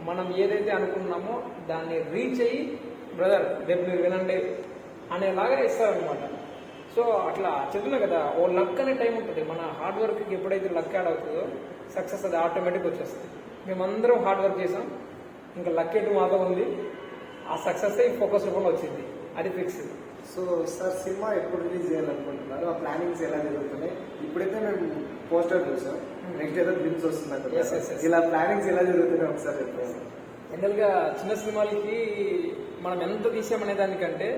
మనం ఏదైతే అనుకున్నామో దాన్ని రీచ్ అయ్యి, బ్రదర్ రేపు మీరు వినండి అనేలాగా ఇస్తారనమాట. సో అట్లా చెప్తున్నా కదా, ఓ లక్ అనే టైం ఉంటుంది. మన హార్డ్ వర్క్కి ఎప్పుడైతే లక్ యాడ్ అవుతుందో సక్సెస్ అది ఆటోమేటిక్ వచ్చేస్తుంది. మేమందరం హార్డ్ వర్క్ చేసాం, ఇంకా లక్ ఎటు మాతో ఉంది. ఆ సక్సెస్ ఫోకస్ రూపంలో వచ్చింది, అది ఫిక్స్. సో సార్, సినిమా ఎప్పుడు రిలీజ్ చేయాలనుకుంటున్నారు? ఆ ప్లానింగ్స్ ఎలా జరుగుతున్నాయి? ఇప్పుడైతే మేము పోస్టర్ చూసాం, నెక్స్ట్ ఏదో గ్లిమ్స్ వస్తుంది, ఇలా ప్లానింగ్స్ ఎలా జరుగుతున్నాయి ఒకసారి చెప్పండి. జనరల్గా చిన్న సినిమాలకి మనం ఎంత తీసామనే దానికంటే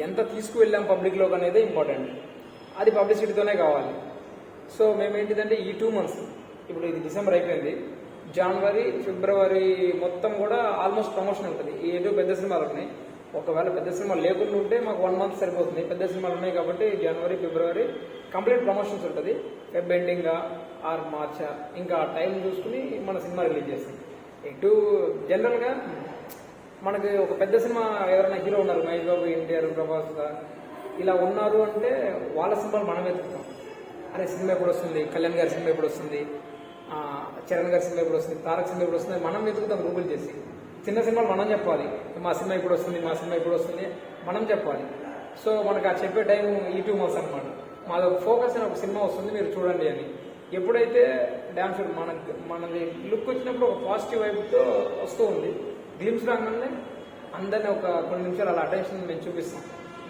ఎంత తీసుకువెళ్ళాం పబ్లిక్లోకి అనేది ఇంపార్టెంట్. అది పబ్లిసిటీతోనే కావాలి. సో మేమేంటిదంటే ఈ 2 months, ఇప్పుడు ఇది డిసెంబర్ అయిపోయింది, జనవరి ఫిబ్రవరి మొత్తం కూడా ఆల్మోస్ట్ ప్రమోషన్ ఉంటుంది. ఈ ఏదో పెద్ద సినిమాలు ఉన్నాయి. ఒకవేళ పెద్ద సినిమాలు లేకుండా ఉంటే మాకు 1 month సరిపోతుంది. పెద్ద సినిమాలు ఉన్నాయి కాబట్టి జనవరి ఫిబ్రవరి కంప్లీట్ ప్రమోషన్స్ ఉంటుంది. ఫెబ్ ఎండింగా ఆర్ మార్చా ఇంకా టైం చూసుకుని మన సినిమా రిలీజ్ చేస్తాం. ఇటు జనరల్గా మనకి ఒక పెద్ద సినిమా ఎవరైనా హీరో ఉన్నారు, మహేష్ బాబు, ఎన్టీఆర్, ప్రభాస్ ఇలా ఉన్నారు అంటే వాళ్ళ సినిమాలు మనం వెతుకుతాం. అరే సినిమా ఎప్పుడు వస్తుంది, కళ్యాణ్ గారి సినిమా ఎప్పుడు వస్తుంది, చరణ్ గారి సినిమా ఎప్పుడు వస్తుంది, తారక్ సినిమా ఎప్పుడు వస్తుంది, మనం వెతుకుతాం గూగుల్ చేసి. చిన్న సినిమాలు మనం చెప్పాలి, మా సినిమా ఇప్పుడు వస్తుంది, మా సినిమా ఇప్పుడు వస్తుంది మనం చెప్పాలి. సో మనకు ఆ చెప్పే టైం ఈ 2 months అనమాట. మాది ఒక ఫోకస్ అని ఒక సినిమా వస్తుంది, మీరు చూడండి అని. ఎప్పుడైతే డ్యామ్ షూట్ మనది లుక్ వచ్చినప్పుడు ఒక పాజిటివ్ వైపుతో వస్తూ ఉంది. గ్లిమ్స్ రాగానే అందరినీ ఒక కొన్ని నిమిషాలు అలా అటెన్షన్ మేము చూపిస్తాం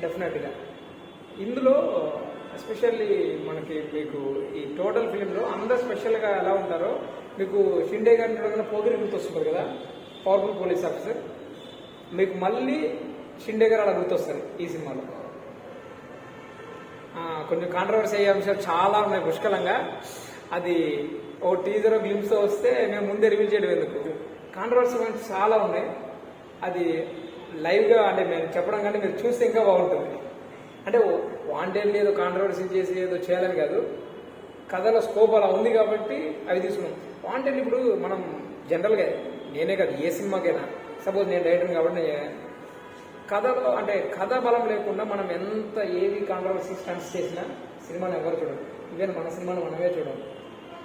డెఫినెట్గా. ఇందులో ఎస్పెషల్లీ మీకు ఈ టోటల్ ఫిలింలో అందరు స్పెషల్గా ఎలా ఉంటారో, మీకు షిండే గారిని చూడగానే పోగిరి గుర్తొస్తుంది కదా, పవర్ఫుల్ పోలీస్ ఆఫీసర్. మీకు మళ్ళీ షిండే గారు అలా గుర్తొస్తారు ఈ సినిమాలో. కొంచెం కాంట్రవర్సీ అయ్యే అంశాలు చాలా ఉన్నాయి పుష్కలంగా. అది ఓ టీజర్ గ్లిమ్స్ వస్తే మేము ముందే రివీల్ చేయడం ఎందుకు, కాంట్రవర్సీ గురించి చాలా ఉన్నాయి. అది లైవ్గా అంటే మేము చెప్పడం కానీ మీరు చూస్తే ఇంకా బాగుంటుంది. అంటే వాంటెడ్ ఏదో కాంట్రవర్సీ చేసి ఏదో చేయాలని కాదు, కథలో స్కోప్ అలా ఉంది కాబట్టి అవి తీసుకున్నాం. వాంటెడ్ ఇప్పుడు మనం జనరల్గా నేనే కాదు ఏ సినిమాకైనా సపోజ్ నేను డైరెక్టర్ కాబట్టి కథలో అంటే కథ బలం లేకుండా మనం ఎంత ఏవి కాంట్రవర్సీ స్టంట్స్ చేసినా సినిమాని ఎవరు చూడరు. ఈవెన్ మన సినిమాని మనమే చూడం.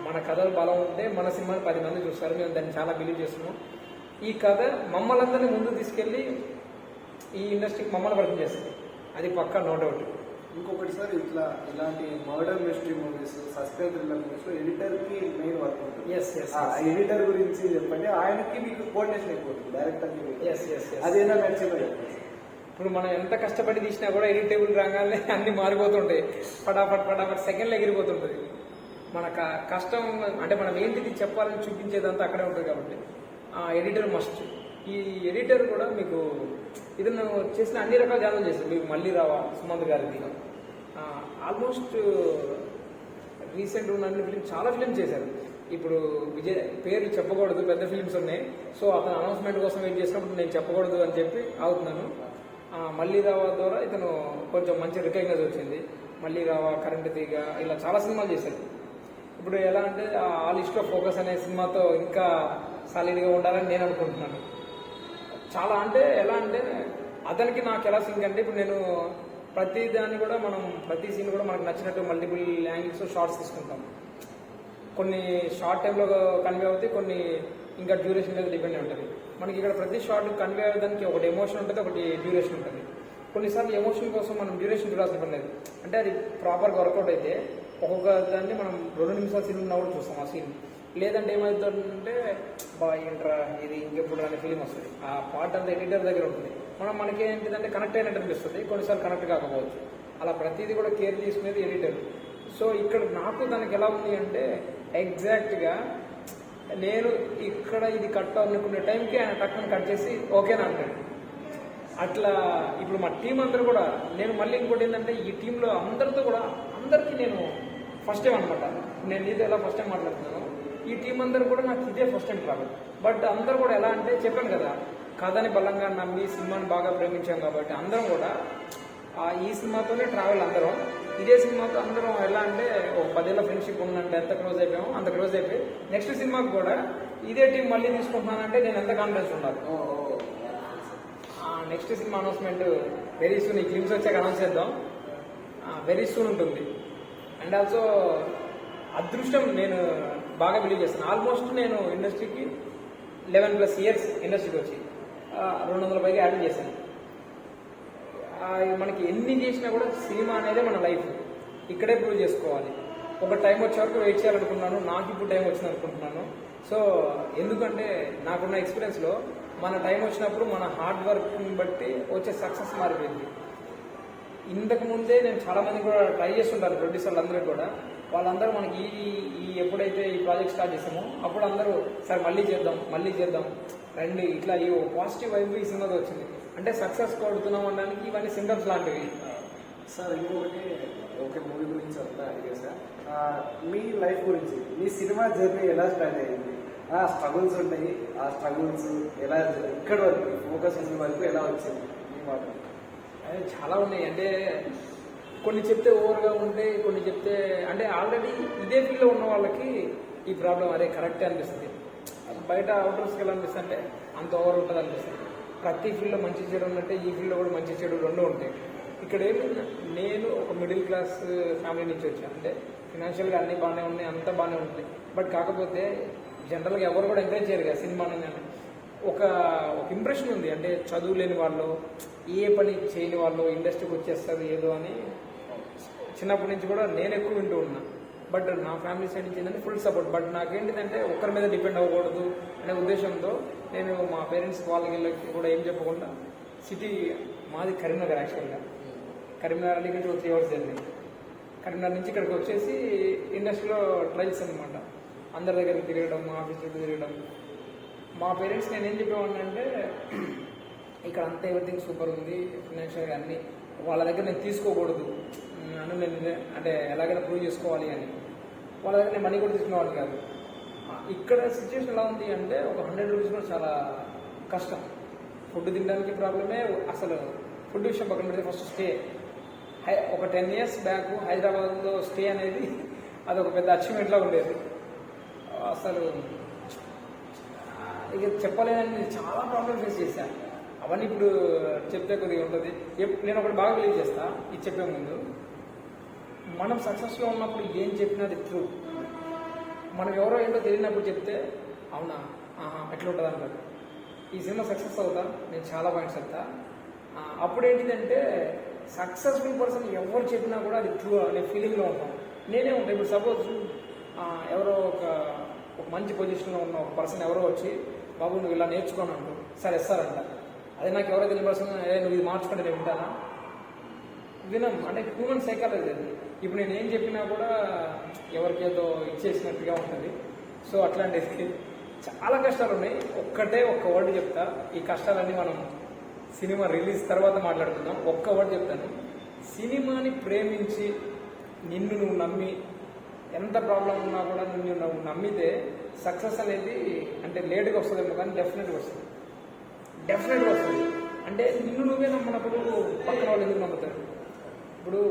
మన కథలు బలం ఉంటే మన సినిమాని 10 మంది చూస్తారు. మేము దాన్ని చాలా బిలీవ్ చేస్తున్నాం. ఈ కథ మమ్మల్ని అందరినీ ముందుకు తీసుకెళ్ళి ఈ ఇండస్ట్రీకి మమ్మల్ని పరిచయం చేస్తుంది. అది పక్కా నో డౌట్. ఇంకొకటి సార్, ఇలాంటి murder mystery movies, suspense thriller movies ఎడిటర్కి మెయిన్ వర్క్ ఉంటుంది. ఆ ఎడిటర్ గురించి చెప్పండి. ఆయనకి మీకు కోఆర్డినేషన్ ఎక్కువ ఉంటుంది డైరెక్టర్. అదేనా నచ్చిందో ఇప్పుడు మనం ఎంత కష్టపడి తీసినా కూడా ఎడిట్ టేబుల్ రాగానే అన్ని మారిపోతుంటాయి. ఫటాఫట్ సెకండ్లో ఎగిరిపోతుంటుంది. మన కష్టం అంటే మనం ఏంటిది చెప్పాలని చూపించేదంతా అక్కడే ఉంటుంది కాబట్టి ఎడిటర్ మస్ట్. ఈ ఎడిటర్ కూడా మీకు ఇతను చేసిన అన్ని రకాల జాతలు చేస్తారు. మీకు మళ్ళీ రావా సుమంత్ గారిది ఆల్మోస్ట్ రీసెంట్ ఉన్న అన్ని ఫిలిమ్స్ చాలా ఫిలిమ్స్ చేశారు. ఇప్పుడు విజయ్ పేర్లు చెప్పకూడదు, పెద్ద ఫిలిమ్స్ ఉన్నాయి. సో అతను అనౌన్స్మెంట్ కోసం వెయిట్ చేసినప్పుడు నేను చెప్పకూడదు అని చెప్పి ఆగుతున్నాను. మళ్ళీ రావా ద్వారా ఇతను కొంచెం మంచి రికగ్నైజ్ వచ్చింది. మళ్ళీ రావా, కరెంట్ తీగ, ఇలా చాలా సినిమాలు చేశారు. ఇప్పుడు ఎలా అంటే ఆ లిస్ట్లో ఫోకస్ అనే సినిమాతో ఇంకా సాలిడ్గా ఉండాలని నేను అనుకుంటున్నాను. చాలా అంటే ఎలా అంటే అతనికి నాకు ఎలా సింక్ అంటే ఇప్పుడు నేను ప్రతి దాన్ని కూడా ప్రతి సీన్ కూడా మనకు నచ్చినట్టు మల్టిపుల్ యాంగిల్స్ షార్ట్స్ తీసుకుంటాం. కొన్ని షార్ట్ టైంలో కన్వే అవుతాయి, కొన్ని ఇంకా డ్యూరేషన్ మీద డిపెండ్ ఉంటుంది. మనకి ఇక్కడ ప్రతి షార్ట్ కన్వే అయ్యేదానికి ఒకటి ఎమోషన్ ఉంటుంది, ఒకటి డ్యూరేషన్ ఉంటుంది. కొన్నిసార్లు ఎమోషన్ కోసం మనం డ్యూరేషన్ చూడాల్సిన పని లేదు. అంటే అది ప్రాపర్గా వర్కౌట్ అయితే ఒక్కొక్క దాన్ని మనం 2 నిమిషాల సీన్ ఉన్నా కూడా చూస్తాం ఆ సీన్. లేదంటే ఏమవుతుందంటే ఏంట్రా ఇది ఇంకెప్పుడు అనే ఫీలింగ్ వస్తుంది. ఆ పార్ట్ అంతా ఎడిటర్ దగ్గర ఉంటుంది. మనకి ఏంటిదంటే కనెక్ట్ అయినట్టు అనిపిస్తుంది, కొన్నిసార్లు కనెక్ట్ కాకపోవచ్చు. అలా ప్రతిదీ కూడా కేర్ తీసుకునేది ఎడిటర్. సో ఇక్కడ నాకు దానికి ఎలా ఉంది అంటే ఎగ్జాక్ట్గా నేను ఇక్కడ ఇది కట్ అనుకునే టైంకి ఆయన టక్కుని కట్ చేసి ఓకేనా అంటాడు. అట్లా ఇప్పుడు మా టీం అందరూ కూడా నేను మళ్ళీ ఇంకోటి ఏంటంటే ఈ టీంలో అందరితో కూడా అందరికీ నేను ఫస్ట్ టైం అనమాట. నేను నీతో ఎలా ఫస్ట్ టైం మాట్లాడుతున్నాను, ఈ టీం అందరూ కూడా నాకు ఇదే ఫస్ట్ టైం ట్రావెల్. బట్ అందరూ కూడా ఎలా అంటే చెప్పాను కదా, కథని బలంగా నమ్మి సినిమాని బాగా ప్రేమించాం కాబట్టి అందరం కూడా ఈ సినిమాతోనే ట్రావెల్. అందరం ఇదే సినిమాతో అందరం ఎలా అంటే ఒక 10 ఏళ్ళ ఫ్రెండ్షిప్ ఉందంటే ఎంత క్లోజ్ అయిపోయామో అంత క్లోజ్ అయిపోయి నెక్స్ట్ సినిమాకి కూడా ఇదే టీం మళ్ళీ తీసుకుంటున్నానంటే నేను ఎంత కాన్ఫిడెన్స్ ఉండాలి. Next cinema announcement very soon, ఈ క్లిమ్స్ వచ్చాక అనౌన్స్ చేద్దాం. వెరీ సూన్ ఉంటుంది. అండ్ ఆల్సో అదృష్టం నేను బాగా బిలీవ్ చేస్తాను. ఆల్మోస్ట్ నేను ఇండస్ట్రీకి 11+ ఇయర్స్ ఇండస్ట్రీకి వచ్చి 200 పైగా యాడ్ చేశాను. మనకి ఎన్ని చేసినా కూడా సినిమా అనేది మన లైఫ్, ఇక్కడే ప్రూవ్ చేసుకోవాలి. ఒక టైం వచ్చే వరకు వెయిట్ చేయాలనుకున్నాను, నాకు ఇప్పుడు టైం వచ్చింది అనుకుంటున్నాను. సో ఎందుకంటే నాకున్న ఎక్స్పీరియన్స్లో మన టైం వచ్చినప్పుడు మన హార్డ్ వర్క్ని బట్టి వచ్చే సక్సెస్ మారిపోయింది. ఇంతకు ముందే నేను చాలామంది కూడా ట్రై చేస్తుంటాను, ప్రొడ్యూసర్లు అందరూ కూడా. వాళ్ళందరూ మనకి ఈ ఎప్పుడైతే ఈ ప్రాజెక్ట్ స్టార్ట్ చేసామో అప్పుడు అందరూ సార్ మళ్ళీ చేద్దాం రండి, ఇట్లా ఈ పాజిటివ్ వైబ్ ఈ సినిమాతో వచ్చింది. అంటే సక్సెస్ కొడుతున్నాం అనడానికి ఇవన్నీ సింటమ్స్ లాంటివి. సార్ ఇంకొకటి ఓకే మూవీ గురించి అంతా అడిగే సార్, మీ లైఫ్ గురించి మీ సినిమా జర్నీ ఎలా స్టార్ట్ అయ్యింది? స్ట్రగుల్స్ ఉంటాయి, ఆ స్ట్రగుల్స్ ఎలా ఇక్కడ వరకు ఫోకస్ చేసిన వరకు ఎలా వచ్చింది మీ మాట? అదే చాలా ఉన్నాయి. అంటే కొన్ని చెప్తే ఓవర్గా ఉంటాయి, కొన్ని చెప్తే అంటే ఆల్రెడీ ఇదే ఫీల్డ్లో ఉన్న వాళ్ళకి ఈ ప్రాబ్లం అదే కరెక్టే అనిపిస్తుంది. బయట అవుటర్స్కి ఎలా అనిపిస్తుంది అంటే అంత ఓవర్ ఉంటుంది అనిపిస్తుంది. ప్రతి ఫీల్డ్లో మంచి చెడు ఉన్నట్టే ఈ ఫీల్డ్లో కూడా మంచి చెడు 2 ఉంటాయి. ఇక్కడ ఏమైంది, నేను ఒక మిడిల్ క్లాస్ ఫ్యామిలీ నుంచి వచ్చాను. అంటే ఫినాన్షియల్గా అన్నీ బాగానే ఉన్నాయి, అంతా బాగానే ఉంటుంది. బట్ కాకపోతే జనరల్గా ఎవరు కూడా ఎంకరేజ్ చేయరు కదా సినిమా అని. ఒక ఇంప్రెషన్ ఉంది, అంటే చదువు లేని వాళ్ళు, ఏ పని చేయని వాళ్ళు ఇండస్ట్రీకి వచ్చేస్తారు ఏదో అని చిన్నప్పటి నుంచి కూడా నేను ఎక్కువ వింటూ ఉన్నా. బట్ నా ఫ్యామిలీ సైడ్ నుంచి ఏంటంటే ఫుల్ సపోర్ట్. బట్ నాకేంటిదంటే ఒక్కరి మీద డిపెండ్ అవ్వకూడదు అనే ఉద్దేశంతో నేను మా పేరెంట్స్ వాళ్ళకి కూడా ఏం చెప్పకుండా సిటీ మాది కరీంనగర్. యాక్చువల్గా కరీంనగర్ అಲ್ಲಿకి 3 hours జర్నీ. కరీంనగర్ నుంచి ఇక్కడికి వచ్చేసి ఇండస్ట్రీలో ట్రై చేశాను అనమాట. అందరి దగ్గరికి తిరగడం, ఆఫీస్ చుట్టూ తిరగడం. మా పేరెంట్స్ నేను ఏం చెప్పేవాడిని అంటే ఇక్కడ అంతా ఎవ్రీథింగ్ సూపర్ ఉంది, ఫైనాన్షియల్గా అన్ని వాళ్ళ దగ్గర నేను తీసుకోకూడదు అని నేను అంటే ఎలాగైనా ప్రూవ్ చేసుకోవాలి అని వాళ్ళ దగ్గర నేను మనీ కూడా తీసుకునేవాడిని కాదు. ఇక్కడ సిచ్యువేషన్ ఎలా ఉంది అంటే ఒక 100 రూపీస్ కూడా చాలా కష్టం. ఫుడ్ తినడానికి ప్రాబ్లమే. అసలు ఫుడ్ విషయం పక్కన పెడితే ఫస్ట్ స్టే ఒక 10 years బ్యాక్ హైదరాబాద్లో స్టే అనేది అది ఒక పెద్ద అచీవ్మెంట్లా ఉండేది. అసలు ఇక చెప్పలేనని చాలా ప్రాబ్లమ్ ఫేస్ చేశాను. అవన్నీ ఇప్పుడు చెప్తే కొద్దిగా ఉంటుంది. నేను ఒకటి బాగా బిలీవ్ చేస్తా ఇది చెప్పే ముందు, మనం సక్సెస్లో ఉన్నప్పుడు ఏం చెప్పినా అది ట్రూ. మనం ఎవరో ఏంటో తెలియనప్పుడు చెప్తే అవునా ఎట్లా ఉంటుంది అంటారు. ఈ సినిమా సక్సెస్ అవుతా నేను చాలా పాయింట్స్ చెప్తా. అప్పుడు ఏంటిదంటే సక్సెస్ఫుల్ పర్సన్ ఎవరు చెప్పినా కూడా అది ట్రూ అనే ఫీలింగ్లో ఉంటాం. నేనే ఉంటాను. ఇప్పుడు సపోజ్ ఎవరో ఒక మంచి పొజిషన్లో ఉన్న ఒక పర్సన్ ఎవరో వచ్చి బాబు నువ్వు ఇలా నేర్చుకోను అంటూ సరే అంట. అదే నాకు ఎవరో తెలియని పర్సన్ నువ్వు ఇది మార్చుకుంటే నేను వింటానా? వినం. అంటే హ్యూమన్ సైకాలజీ అది. ఇప్పుడు నేను ఏం చెప్పినా కూడా ఎవరికేదో ఇచ్చేసినట్టుగా ఉంటుంది. సో అట్లాంటిది చాలా కష్టాలు ఉన్నాయి. ఒక్క వర్డ్ చెప్తా, ఈ కష్టాలన్నీ మనం సినిమా రిలీజ్ తర్వాత మాట్లాడుకుందాం. ఒక్క వర్డ్ చెప్తాను, సినిమాని ప్రేమించి నిన్ను నువ్వు నమ్మి ఎంత ప్రాబ్లం ఉన్నా కూడా నిన్ను నువ్వు నమ్మితే సక్సెస్ అనేది అంటే లేట్గా వస్తుందేమో కానీ డెఫినెట్గా వస్తుంది. అంటే నిన్ను నువ్వే నమ్మినప్పుడు పక్కన వాళ్ళు ఎందుకు నమ్ముతారు? ఇప్పుడు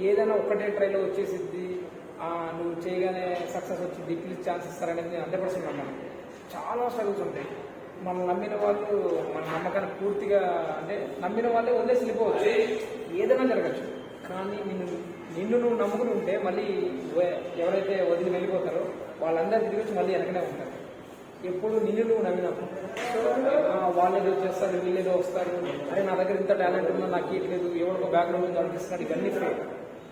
ఏదైనా ఒక్కటే ట్రైలో వచ్చేసిద్ది, నువ్వు చేయగానే సక్సెస్ వచ్చింది, ప్లీజ్ ఛాన్స్ ఇస్తారనేది నేను 100% నమ్మాను. చాలా స్ట్రగుల్స్ ఉంటాయి. మనం నమ్మిన వాళ్ళు మన నమ్మకాన్ని పూర్తిగా అంటే నమ్మిన వాళ్ళే వదిలేసి వెళ్ళిపోవచ్చు, ఏదైనా జరగచ్చు. కానీ నిన్ను నువ్వు నమ్ముకుని ఉంటే మళ్ళీ ఎవరైతే వదిలి వెళ్ళిపోతారో వాళ్ళందరూ తిరిగి వచ్చి మళ్ళీ వెనకనే ఉంటారు. ఎప్పుడు నిన్ను నువ్వు నమ్మినప్పుడు. సో వాళ్ళు ఏదో చేస్తారు, వీళ్ళు ఏదో వస్తారు, అరే నా దగ్గర ఇంత టాలెంట్ ఉందో నాకు లేదు, ఎవరికో బ్యాక్గ్రౌండ్ ఉందో అనిపిస్తున్నాడు. ఇవన్నీ ఫేక్,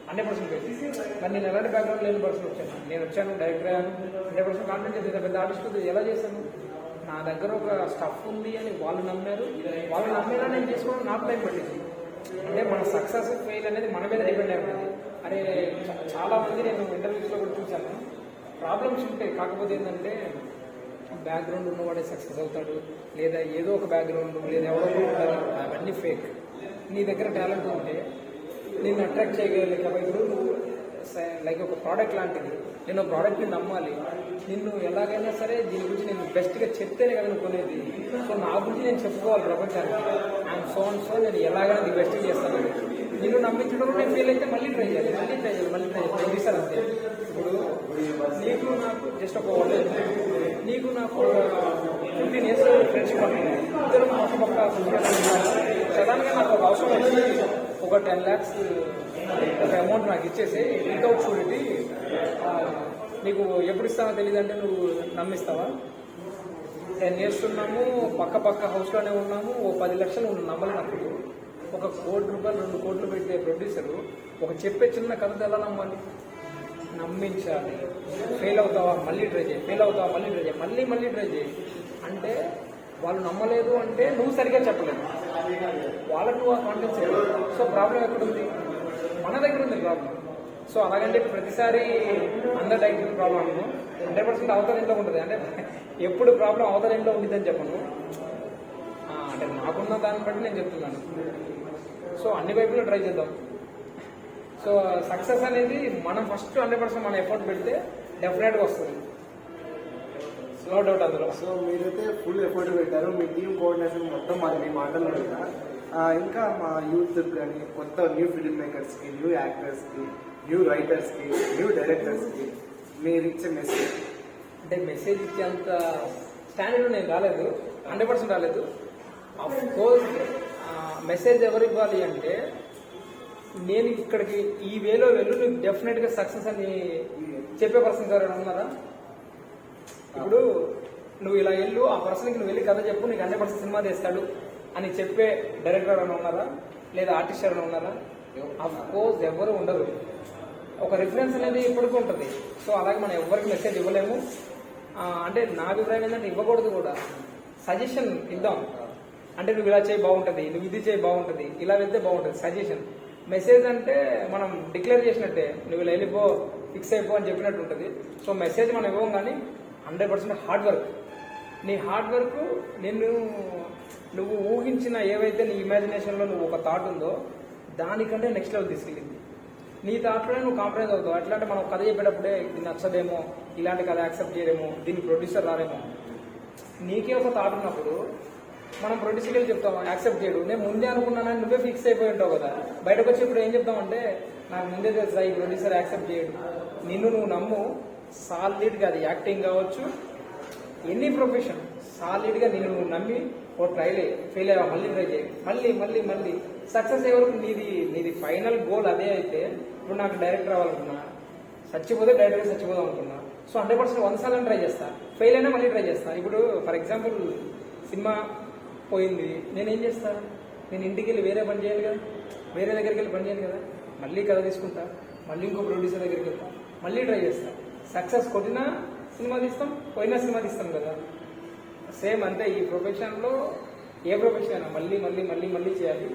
100% ఫేక్. కానీ నేను ఎలాంటి బ్యాక్గ్రౌండ్ లేని పర్సన్ వచ్చాను. నేను వచ్చాను డైరెక్టర్ అయ్యాను, 100% కాన్ఫిడెన్స్ చేసి పెద్ద ఆర్టిస్ట్ ఎలా చేశాను? నా దగ్గర ఒక స్టఫ్ ఉంది అని వాళ్ళు నమ్మారు. వాళ్ళు నమ్మేలా నేను చేసుకోవడం నాకు టైం పట్టింది. అంటే మన సక్సెస్ ఫెయిల్ అనేది మన మీద డిపెండ్ అయి ఉంటుంది. అరే చాలా మంది నేను ఇంటర్వ్యూస్లో కూడా చూశాను, ప్రాబ్లమ్స్ ఉంటాయి. కాకపోతే ఏంటంటే బ్యాక్గ్రౌండ్ ఉన్నవాడే సక్సెస్ అవుతాడు, లేదా ఏదో ఒక బ్యాక్గ్రౌండ్ లేదా ఎవరో ఉంటారు, అవన్నీ ఫేక్. నీ దగ్గర టాలెంట్ ఉంటే నిన్ను అట్రాక్ట్ చేయగలిగే ఇప్పుడు నువ్వు లైక్ ఒక ప్రోడక్ట్ లాంటిది. నేను ప్రోడక్ట్ని నమ్మాలి, నిన్ను ఎలాగైనా సరే దీని గురించి నేను బెస్ట్గా చెప్తేనే కదా నువ్వు కొనేది. సో నా గురించి నేను చెప్పుకోవాలి ప్రపంచానికి, ఐఎమ్ సో నేను ఎలాగైనా నీకు బెస్ట్ చేస్తాను. నిన్ను నమ్మించడం నేను ఫెయిల్ అయితే మళ్ళీ ట్రై చేయాలి ఎన్నిసార్లు అంతే. ఇప్పుడు నీకు నాకు జస్ట్ ఒక నీకు నాకు 15 years ఫ్రెండ్షిప్ ఉంటుంది. ఇద్దరు పక్క సడన్గా నాకు ఒక అవసరం వచ్చి ఒక 10 lakhs ఒక అమౌంట్ నాకు ఇచ్చేసి వితౌట్ షూరిటీ నీకు ఎప్పుడు ఇస్తావో తెలియదు అంటే నువ్వు నమ్మిస్తావా? 10 years ఉన్నాము, పక్క హౌస్లోనే ఉన్నాము, ఓ 10 లక్షలు నువ్వు నమ్మలేనప్పుడు 1 కోటి రూపాయలు 2 కోట్లు పెట్టే ప్రొడ్యూసరు ఒక చెప్పే చిన్న కథ ఎలా నమ్మాలి? నమ్మించాలి. ఫెయిల్ అవుతావా మళ్ళీ ట్రై చేయి, మళ్ళీ ట్రై చేయి. అంటే వాళ్ళు నమ్మలేదు అంటే నువ్వు సరిగ్గా చెప్పలేదు, వాళ్ళకు నువ్వు ఆ కాన్ఫిడెన్స్ ఇవ్వలేదు. సో ప్రాబ్లం ఎక్కడుంది? మన దగ్గర ఉంది ప్రాబ్లం. సో అలాగంటే ప్రతిసారి అందరి దగ్గర ప్రాబ్లం 100% అవతల ఇంట్లో ఉంటుంది. అంటే ఎప్పుడు ప్రాబ్లం అవతల ఇంట్లో ఉండిద్దని చెప్పను, అంటే నాకున్న దాన్ని బట్టి నేను చెప్తున్నాను. సో అన్ని వైపులో ట్రై చేద్దాం. సో సక్సెస్ అనేది మనం ఫస్ట్ 100% మన ఎఫర్ట్ పెడితే డెఫినెట్గా వస్తుంది, నో డౌట్ అందులో. సో మీరైతే ఫుల్ ఎఫర్ట్ పెట్టారు, మీ టీమ్ కోఆర్డినేషన్ మొత్తం మాది మీ మాటల్లో కదా. ఇంకా మా యూత్ కానీ కొత్త న్యూ ఫిల్మ్ మేకర్స్కి, న్యూ యాక్టర్స్కి, న్యూ రైటర్స్కి, న్యూ డైరెక్టర్స్కి మీరు ఇచ్చే మెసేజ్? అంటే మెసేజ్ ఇచ్చేంత స్టాండర్డ్ నేను రాలేదు, 100% రాలేదు. ఆఫ్ కోర్స్ మెసేజ్ ఎవరు ఇవ్వాలి అంటే నేను ఇక్కడికి ఈ వేలో వెళ్ళు నీకు డెఫినెట్గా సక్సెస్ అని చెప్పే పర్సన్ ఎవరైనా ఉన్నారా? ఇప్పుడు నువ్వు ఇలా వెళ్ళు, ఆ పర్సన్కి నువ్వు వెళ్ళి కథ చెప్పు, నీకు 100% సినిమా తీస్తాడు అని చెప్పే డైరెక్టర్ ఎవరైనా ఉన్నారా? లేదా ఆర్టిస్ట్ ఎవరైనా ఉన్నారా? ఆఫ్ కోర్స్ ఎవరు ఉండరు. ఒక రిఫరెన్స్ అనేది ఇప్పటికీ ఉంటుంది. సో అలాగే మనం ఎవరికి మెసేజ్ ఇవ్వలేము. అంటే నా అభిప్రాయం ఏంటంటే ఇవ్వకూడదు కూడా, సజెషన్ ఇద్దాం. అంటే నువ్వు ఇలా చేయి బాగుంటుంది, నువ్వు ఇది చేయి బాగుంటుంది, ఇలా వెళ్తే బాగుంటుంది, సజెషన్. మెసేజ్ అంటే మనం డిక్లేర్ చేసినట్టే, నువ్వు ఇలా వెళ్ళిపో, ఫిక్స్ అయిపో అని చెప్పినట్టు ఉంటుంది. సో మెసేజ్ మనం ఇవ్వం, కానీ 100% హార్డ్ వర్క్. నీ హార్డ్ వర్క్ నువ్వు ఊహించిన ఏవైతే నీ ఇమాజినేషన్లో నువ్వు ఒక థాట్ ఉందో దానికంటే నెక్స్ట్ లెవెల్ తీసుకెళ్ళింది. నీ థాట్లోనే నువ్వు కాంప్రమైజ్ అవుతావు. ఎట్లా అంటే మనం కథ చెప్పేటప్పుడే ఇది నచ్చదేమో, ఇలాంటి కథ యాక్సెప్ట్ చేయలేమో, దీనికి ప్రొడ్యూసర్ రారేమో. నీకే ఒక థాట్ ఉన్నప్పుడు మనం ప్రొడ్యూసర్కి వెళ్ళి చెప్తాం, యాక్సెప్ట్ చేయడు. నేను ముందే అనుకున్నానని నువ్వే ఫిక్స్ అయిపోయి ఉంటావు కదా. బయటకు వచ్చి ఇప్పుడు ఏం చెప్తామంటే నాకు ముందే తెలుసా ఈ ప్రొడ్యూసర్ యాక్సెప్ట్ చేయడు. నిన్ను నువ్వు నమ్ము, సాలిడ్గా అది యాక్టింగ్ కావచ్చు, ఎనీ ప్రొఫెషన్ సాలిడ్గా నిన్ను నువ్వు నమ్మి ఓ ట్రైలే ఫెయిల్ అయ్యావా మళ్ళీ ట్రై చేయి, మళ్ళీ సక్సెస్ అయ్యే వరకు నీది ఫైనల్ గోల్ అదే అయితే. ఇప్పుడు నాకు డైరెక్టర్ అవ్వాలనుకున్నా, చచ్చిపోతే డైరెక్ట్గా చచ్చిపోదాం అనుకున్నా. సో 100% 100 సార్లు ట్రై చేస్తా, ఫెయిల్ అయినా మళ్ళీ ట్రై చేస్తా. ఇప్పుడు ఫర్ ఎగ్జాంపుల్ సినిమా పోయింది, నేనేం చేస్తాను? నేను ఇంటికి వెళ్ళి వేరే పని చేయాలి కదా, వేరే దగ్గరికి వెళ్ళి పని చేయాలి కదా. మళ్ళీ కథ తీసుకుంటా, మళ్ళీ ఇంకో ప్రొడ్యూసర్ దగ్గరికి వెళ్తా, మళ్ళీ ట్రై చేస్తా. సక్సెస్ కొట్టినా సినిమా తీస్తాం, పోయినా సినిమా తీస్తాం కదా. సేమ్ అంతే ఈ ప్రొఫెషన్లో, ఏ ప్రొఫెషన్ అయినా మళ్ళీ చేయాలి.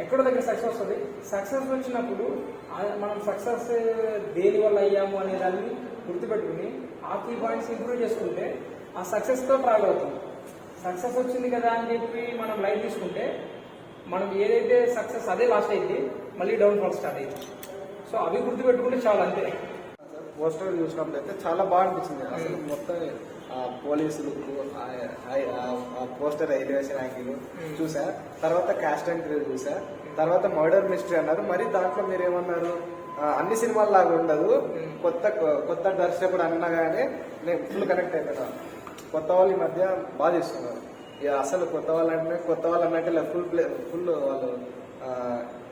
ఎక్కడో దగ్గర సక్సెస్ వస్తుంది. సక్సెస్ వచ్చినప్పుడు మనం సక్సెస్ దేని వల్ల అయ్యాము అనే దాన్ని గుర్తుపెట్టుకుని ఆ కీ పాయింట్స్ ఇంప్రూవ్ చేసుకుంటే ఆ సక్సెస్తో ట్రావెల్ అవుతాం. సక్సెస్ వచ్చింది కదా అని చెప్పి మనం లైఫ్ తీసుకుంటే మనం ఏదైతే సక్సెస్ అదే లాస్ట్ అయింది, మళ్ళీ డౌన్ఫాల్ స్టార్ట్ అయింది. సో అవి గుర్తుపెట్టుకుంటే చాలా అంతే. పోస్టర్ చూసినప్పుడు అయితే చాలా బాగా అనిపించింది. అసలు మొత్తం పోలీసులు పోస్టర్ ఎలివేషన్ యాంగిల్ చూసా, తర్వాత క్యాస్ట్ అండ్ క్రూ చూసా, తర్వాత మర్డర్ మిస్టరీ అన్నారు. మరి దాంట్లో మీరు ఏమన్నారు, అన్ని సినిమాలు లాగా ఉండదు, కొత్త దర్శకుడు అన్నగానే నేను ఫుల్ కనెక్ట్ అయిపోయినా. కొత్త వాళ్ళు ఈ మధ్య బాగా చేస్తున్నారు. ఇక అసలు కొత్త వాళ్ళు అన్నట్టు ఫుల్ వాళ్ళు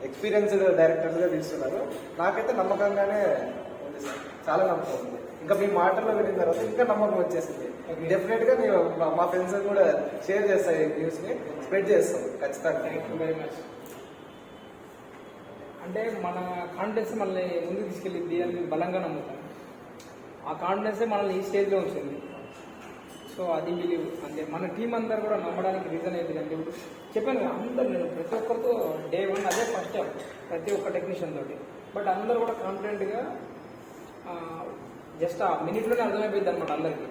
ఎక్స్పీరియన్స్డ్ డైరెక్టర్స్గా తీస్తున్నారు. నాకైతే నమ్మకంగానే ఉంది సార్, చాలా నమ్మకం ఉంది. ఇంకా మీ మాటల్లో వినిన తర్వాత ఇంకా నమ్మకం వచ్చేసింది. డెఫినెట్ గా నేను మా ఫ్రెండ్స్ కూడా షేర్ చేస్తాను, ఈ న్యూస్ ని స్ప్రెడ్ చేస్తాం ఖచ్చితంగా. Thank you very much. అంటే మన కాన్ఫిడెన్స్ మనల్ని ముందుకు తీసుకెళ్ళింది అని బలంగా నమ్ముతాం. ఆ కాన్ఫిడెన్సే మనల్ని ఈ స్టేజ్లో ఉంచింది. సో అది బిలీవ్ అంటే మన టీం అందరు కూడా నమ్మడానికి రీజన్ ఏంటిదంటే, ఇప్పుడు చెప్పాను కదా, అందరు నేను ప్రతి ఒక్కరితో డే 1 అదే ఫస్ట్ టైం ప్రతి ఒక్క టెక్నీషియన్ తోటి. బట్ అందరూ కూడా కాన్ఫిడెంట్గా జస్ట్ ఆ మినిట్లోనే అర్థమైపోయింది అనమాట అందరికీ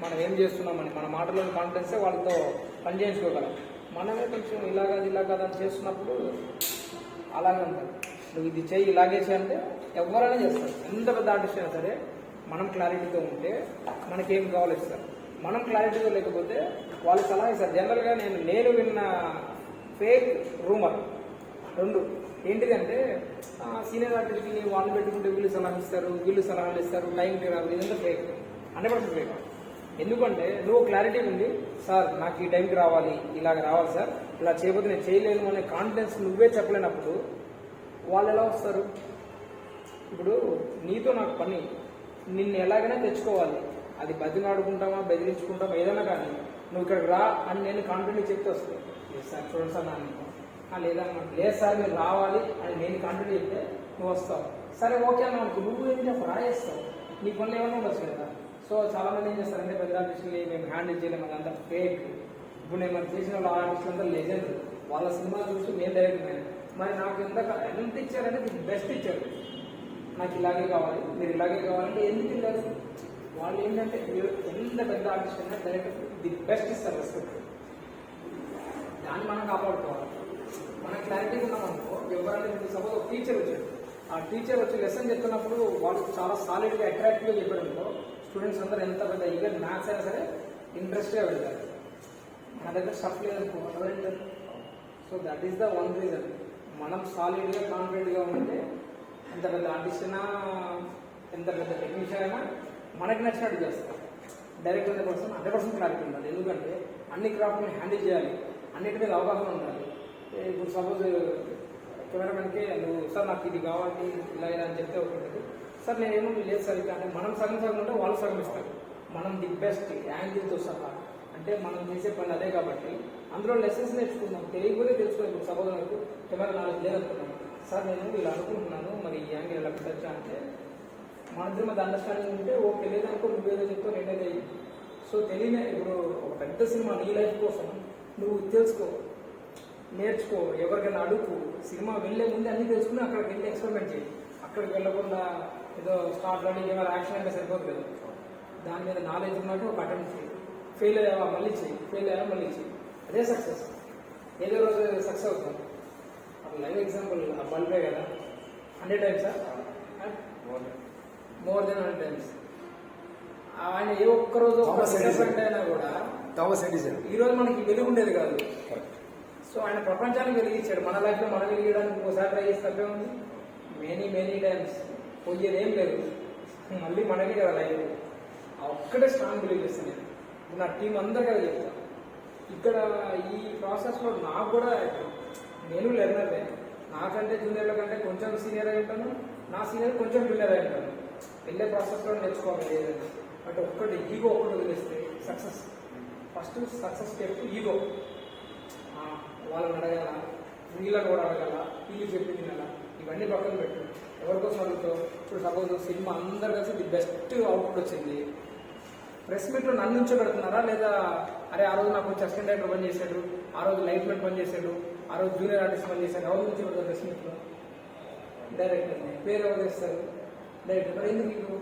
మనం ఏం చేస్తున్నామని. మన మాటలోని కాన్ఫిడెన్సే వాళ్ళతో పని చేయించుకోగలం. మనమే కొంచెం ఇలా కాదు అని చేస్తున్నప్పుడు అలాగే ఉంటుంది. నువ్వు ఇది చేయి, ఇలాగే చేయంటే ఎవరైనా చేస్తారు. ఎంత పెద్ద ఆర్టిస్ట్ అయినా సరే మనం క్లారిటీతో ఉంటే మనకేం కావాలో ఇస్తారు. మనం క్లారిటీతో లేకపోతే వాళ్ళు సలహా ఇస్తారు. జనరల్గా నేను విన్న ఫేక్ రూమర్ 2 ఏంటిదంటే, సీనియర్ ఆర్టిస్ట్ని వాళ్ళు పెట్టుకుంటే వీళ్ళు సలహాలు ఇస్తారు, టైంకి రాదు. ఇదంతా ఫేక్, 100% ఫేక్. ఎందుకంటే నువ్వు క్లారిటీ ఉంది, సార్ నాకు ఈ టైంకి రావాలి, ఇలాగ రావాలి సార్, ఇలా చేయకపోతే నేను చేయలేను అనే కాన్ఫిడెన్స్ నువ్వే చెప్పలేనప్పుడు వాళ్ళు ఎలా వస్తారు? ఇప్పుడు నీతో నాకు పని, నిన్ను ఎలాగైనా తెచ్చుకోవాలి. అది బతినాడుకుంటామా, బెదిరించుకుంటామా, ఏదైనా కానీ నువ్వు ఇక్కడికి రా అని నేను కాన్ఫిడెంట్ చెప్తే వస్తావు. లేదు సార్ చూడండి సార్ లేదన్నా, లేదు సార్ మీరు రావాలి అని నేను కాన్ఫిడెంట్ చెప్తే నువ్వు వస్తావు. సరే ఓకే అన్న అనుకో, నువ్వు ఏం చేస్తావు, రాయేస్తావు. నీ పనులు ఏమన్నా ఉండొచ్చు కదా. సో చాలా మంది ఏం చేస్తారంటే, పెద్ద ఆర్టిస్టులు మేము హ్యాండిల్ చేయలేము, అదంతా ఫేక్. ఇప్పుడు నేను మనం చేసిన వాళ్ళ ఆర్టిస్టులు అంతా లెజెండ్, వాళ్ళ సినిమాలు చూసి నేను డైరెక్ట్ మరి నాకు ఎంత ఇచ్చారంటే మీకు బెస్ట్ ఇచ్చారు. నాకు ఇలాగే కావాలి, మీరు ఇలాగే కావాలంటే ఎందుకు ఇవ్వాలి? వాళ్ళు ఏంటంటే మీరు ఎంత పెద్ద ఆర్టిస్ట్ అయినా డైరెక్ట్ ది బెస్ట్ ఇస్తారు రెస్పెక్ట్. దాన్ని మనం కాపాడుకోవాలి. మన క్లారిటీ ఉన్నామనుకో, ఎవరైనా సపోజ్ ఒక టీచర్ వచ్చాడు, ఆ టీచర్ వచ్చి లెసన్ చెప్తున్నప్పుడు వాళ్ళు చాలా సాలిడ్గా అట్రాక్టివ్గా చెప్పాడనుకో, స్టూడెంట్స్ అందరూ ఎంత పెద్ద ఈవెన్ మ్యాథ్స్ అయినా సరే ఇంట్రెస్ట్గా వెళ్తారు. మన దగ్గర స్టఫ్ లేదనుకో ఎవరు వెళ్తారు? So that is the one reason. మనం సాలిడ్గా కాన్ఫిడెంట్గా ఉంటే ఎంత పెద్ద ఆర్టిస్ట్ అయినా, ఎంత పెద్ద టెక్నీషియన్ అయినా మనకి నచ్చినట్టు చేస్తాం. డైరెక్ట్ 100% క్లారిటీ ఉండాలి. ఎందుకంటే అన్ని క్రాఫ్ట్ని హ్యాండిల్ చేయాలి, అన్నిటి మీద అవగాహన ఉండాలి. ఇప్పుడు సపోజ్ కెమెరామెన్కి నువ్వు సార్ నాకు ఇది కావాలి ఇలా అని చెప్తే ఒకటి, సార్ నేనేమో లేదు సార్ ఇక అంటే మనం సగం ఉంటే వాళ్ళు సగం ఇస్తారు. మనం ది బెస్ట్ యాంగిల్తో సహా అంటే మనం చేసే పని అదే కాబట్టి అందులో లెసన్స్ నేర్చుకుందాం. తెలియకపోతే తెలుసుకోవాలి. ఇప్పుడు సపోజ్ నాకు కెమెరా నాలెడ్జ్ లేదనుకున్నాను, సార్ నేను ఇలా అనుకుంటున్నాను, మరి ఈ యాంగిల్ ఎలా పెట్టచ్చా అంటే మన ఇద్దరు మధ్య అండర్స్టాండింగ్ ఉంటే ఓకే, లేదనుకో నువ్వేదో చెప్తావు నేనేదో. సో తెలియని ఇప్పుడు ఒక పెద్ద సినిమా నీ లైఫ్ కోసం నువ్వు తెలుసుకో, నేర్చుకో, ఎవరికైనా అడుగు. సినిమా వెళ్ళే ముందే అన్నీ తెలుసుకుని అక్కడికి వెళ్ళి ఎక్స్పెరిమెంట్ చేయి. అక్కడికి వెళ్ళకుండా ఏదో స్టార్ట్ రన్నింగ్ ఏమైనా యాక్షన్ అంటే సరిపోదు కదా. దాని మీద నాలెడ్జ్ ఉన్నట్టు ఒక అటెంప్ట్ చేయి. ఫెయిల్ అయ్యావా మళ్ళీ చెయ్యి, ఫెయిల్ అయ్యావా మళ్ళీ చెయ్యి, అదే సక్సెస్. ఏదో రోజు సక్సెస్ అవుతాం. అప్పుడు లైవ్ ఎగ్జాంపుల్ ఆ బల్బే కదా, 100 టైమ్సా, మోర్ దెన్ 100 టైమ్స్. ఆయన ఏ ఒక్కరోజు డిసప్పాయింట్ అయినా కూడా ఈ రోజు మనకి వెలుగు ఉండేది కాదు. సో ఆయన ప్రపంచానికి వెలిగించాడు. మన లైఫ్లో మనం వెలిగించడానికి ఒకసారి ట్రై చేసి తప్పే ఉంది. మెనీ టైమ్స్ పోయేది ఏం లేదు, మళ్ళీ మనకి కదా లైఫ్. ఆ ఒక్కటే స్ట్రాంగ్ బిలీవ్ చేస్తాను నేను. నా టీం అందరికీ అది చెప్తాను. ఇక్కడ ఈ ప్రాసెస్లో నాకు కూడా నేను లెర్నర్నే. నాకంటే జూనియర్ల కంటే కొంచెం సీనియర్ అయి ఉంటాను, నా సీనియర్ కొంచెం జూనియర్ అయి ఉంటాను. వెళ్ళే ప్రాసెస్లో నేర్చుకోవాలి లేదండి. బట్ ఒక్కటి ఈగో ఒకటి వదిలేస్తే success. First success step ego. వాళ్ళని అడగల, వీళ్ళని కూడా అడగల, వీళ్ళు చెప్పింది కదా, ఇవన్నీ పక్కన పెట్టు. ఎవరికోసం అడుగుతావు? ఇప్పుడు సపోజ్ సినిమా అందరు కలిసి ది బెస్ట్ అవుట్పుట్ వచ్చింది. ప్రెస్ మీట్లో నన్ను నుంచోబెడుతున్నారా, లేదా అరే ఆ రోజు నాకు కొంచెం అసిస్టెంట్ డైరెక్టర్ పని చేశాడు, ఆ రోజు లైట్ మెన్ పని చేశాడు, ఆ రోజు జూనియర్ ఆర్టిస్ట్ పని చేశాడు, ఎవరు నుంచి పెడతారు ప్రెస్ మీట్లో? డైరెక్టర్ని. పేరు ఎవరు చేస్తారు? డైరెక్టర్. మరి ఎందుకు మీకు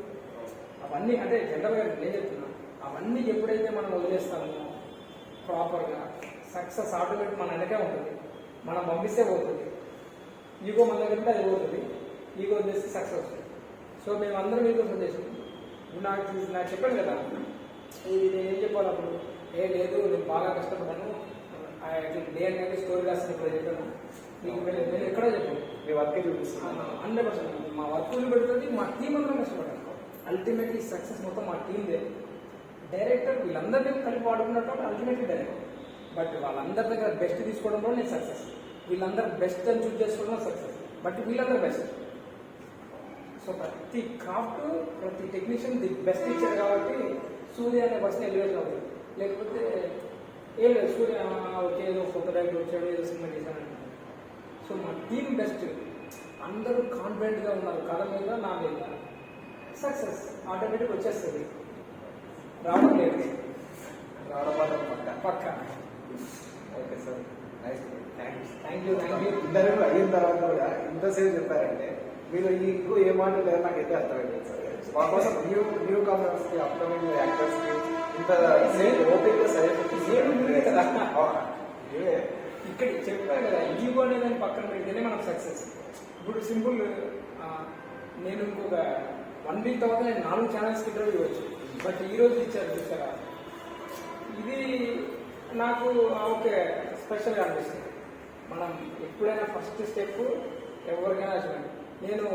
అవన్నీ? అంటే జనరల్గా నేను చెప్తున్నా, అవన్నీ ఎప్పుడైతే మనం వదిలేస్తామో ప్రాపర్గా సక్సెస్ ఆటోమేటిక్ మన వెనకే ఉంటుంది. మనం పంపిస్తే పోతుంది. ఈగో మన దగ్గర అది పోతుంది. ఈగో వదిలేస్తే సక్సెస్ వస్తుంది. సో మేమందరం మీకు సజెషన్, నాకు చెప్పాను కదా, ఇది నేను ఏం చెప్పాలి అప్పుడు? లేదు నేను బాగా కష్టపడ్డాను, డే అండ్ నైట్ స్టోరీ రాసిన ఇప్పుడు చెప్పాను మీకు. నేను ఎక్కడో చెప్పాను, మీ వర్క్ చూపిస్తున్నాను 100%. మా వర్క్ పెడుతుంది, మా టీం అందరం కష్టపడ్డాను. అల్టిమేట్లీ సక్సెస్ మొత్తం మా టీందే. డైరెక్టర్ వీళ్ళందరినీ కలిపి వాడుకున్నట్టు అల్టిమేట్లీ డైరెక్టర్. బట్ వాళ్ళందరి దగ్గర బెస్ట్ తీసుకోవడంలో నేను సక్సెస్, వీళ్ళందరూ బెస్ట్ అని చూస్ చేసుకోవడం సక్సెస్. బట్ వీళ్ళందరూ బెస్ట్. సో ప్రతి క్రాఫ్ట్, ప్రతి టెక్నీషియన్ ది బెస్ట్ ఇచ్చారు కాబట్టి సూర్య అనే పర్సన్ ఎలివేషన్ అవుతుంది. లేకపోతే ఏం లేదు, సూర్య ఓకే ఏదో కొత్త డైరెక్టర్ వచ్చాడు, ఏదో సినిమా చేశాను. సో మా టీం బెస్ట్, అందరూ కాన్ఫిడెంట్గా ఉన్నారు కథ మీద, నా మీద. సక్సెస్ ఆటోమేటిక్ వచ్చేస్తుంది. రావడం లేదు, పక్క. Okay sir, nice. Thank you. Interview అయిన తర్వాత కూడా ఇంతసేపు చెప్పారంటే మీరు ఇంకో ఏ మాట లేదు నాకు అయితే అర్థమైంది సార్. మా కోసం న్యూ కమర్స్ కి, అప్కమింగ్ యాక్టర్స్ కి ఇంత ఓపిక ఇక్కడ చెప్పాను కదా, ఈగో అనేది పక్కన పెడితేనే మనకు సక్సెస్. ఇప్పుడు సింపుల్, నేను ఇంకొక 1 వీక్ తర్వాత నేను 4 ఛానల్స్కి ఇంటర్వ్యూ ఇవ్వచ్చు. బట్ ఈ రోజు ఇచ్చారు చూసారా, ఇది నాకు ఓకే స్పెషల్గా అనిపిస్తుంది. మనం ఎప్పుడైనా ఫస్ట్ స్టెప్ ఎవరికైనా చూడండి. నేను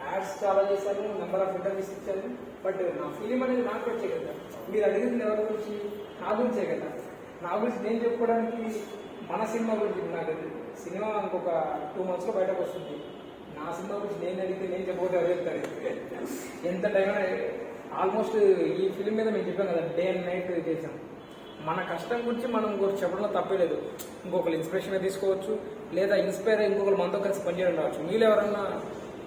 యాడ్స్ చాలా చేశాను, నెంబర్ ఆఫ్ ఇంటర్వ్యూస్ ఇచ్చాను. బట్ నా ఫిలిం అనేది నాకు వచ్చే కదా. మీరు అడిగింది ఎవరి గురించి? నా గురించే కదా. నా గురించి నేను చెప్పుకోవడానికి మన సినిమా గురించి, నాకు సినిమా ఇంకొక 2 monthsలో బయటకు వస్తుంది. నా సినిమా గురించి నేను అడిగితే నేను చెప్పకపోతే ఎవరు చెప్తారు? ఎంత టైం ఆల్మోస్ట్ ఈ ఫిలిం మీద మేము చెప్పాం కదా, డే అండ్ నైట్ చేసాం. మన కష్టం గురించి మనం ఇంకొకటి చెప్పడంలో తప్పలేదు. ఇంకొకరు ఇన్స్పిరేషన్గా తీసుకోవచ్చు, లేదా ఇన్స్పైర్ అయ్యి ఇంకొకరు మనతో కలిసి పనిచేయడం రావచ్చు. మీరు ఎవరన్నా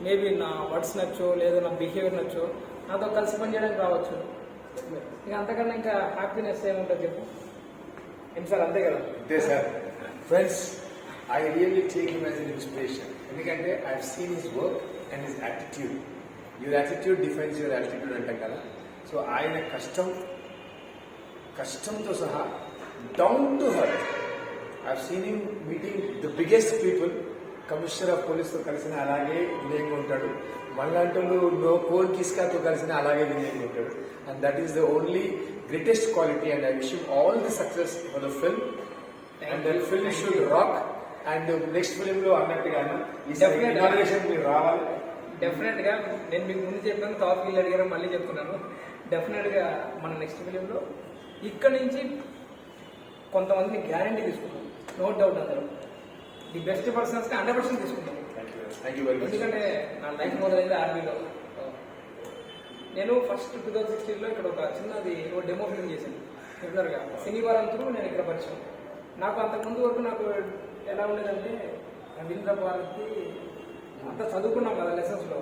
మేబీ నా వర్డ్స్ నచ్చో, లేదా నా బిహేవియర్ నచ్చో నాతో కలిసి పనిచేయడానికి రావచ్చు. ఇక అంతకన్నా ఇంకా హ్యాపీనెస్ ఏముంటుంది చెప్పు? ఏం సార్, అంతే కదా? అంతే sir. Friends, I really take him as an inspiration. ఎందుకంటే I have seen his work and his attitude. Your attitude defines your attitude అంటాం కదా. సో ఆయన కష్టంతో సహా down to earth. I have seen him meeting the biggest people. Commissioner of పోలీస్తో కలిసిన అలాగే వినయంగా ఉంటాడు. మనలాంటి నో కోన్ కిస్కాతో కలిసిన అలాగే వినయంగా ఉంటాడు. And that is the only greatest quality. And I wish him all the success for the film. And that film should rock. And next film లో అన్నట్టుగా ఇనాగ్రేషన్ మీరు రావాలి. డెఫినెట్ గా నేను మీకు ముందు చెప్పాను, టాప్ వీళ్ళు అడిగారు, మళ్ళీ చెప్తున్నాను. డెఫినెట్ గా మన నెక్స్ట్ ఫిలింలో ఇక్కడ నుంచి కొంతమందిని గ్యారంటీ తీసుకుంటాం, నో డౌట్. అందరూ ది బెస్ట్ పర్సన్స్ 100% తీసుకుంటాం. ఎందుకంటే నా లైఫ్ మొదలైంది ఆర్మీలో. నేను ఫస్ట్ 2016లో ఇక్కడ ఒక చిన్నది డెమో ఫిల్మ్ చేశాను రెగ్యులర్గా. శనివారం త్రూ నేను ఇక్కడ పరిచయం. నాకు అంతకుముందు వరకు నాకు ఎలా ఉండేదంటే, రవీంద్ర భారతి అంతా చదువుకున్నాం కదా లెసన్స్లో.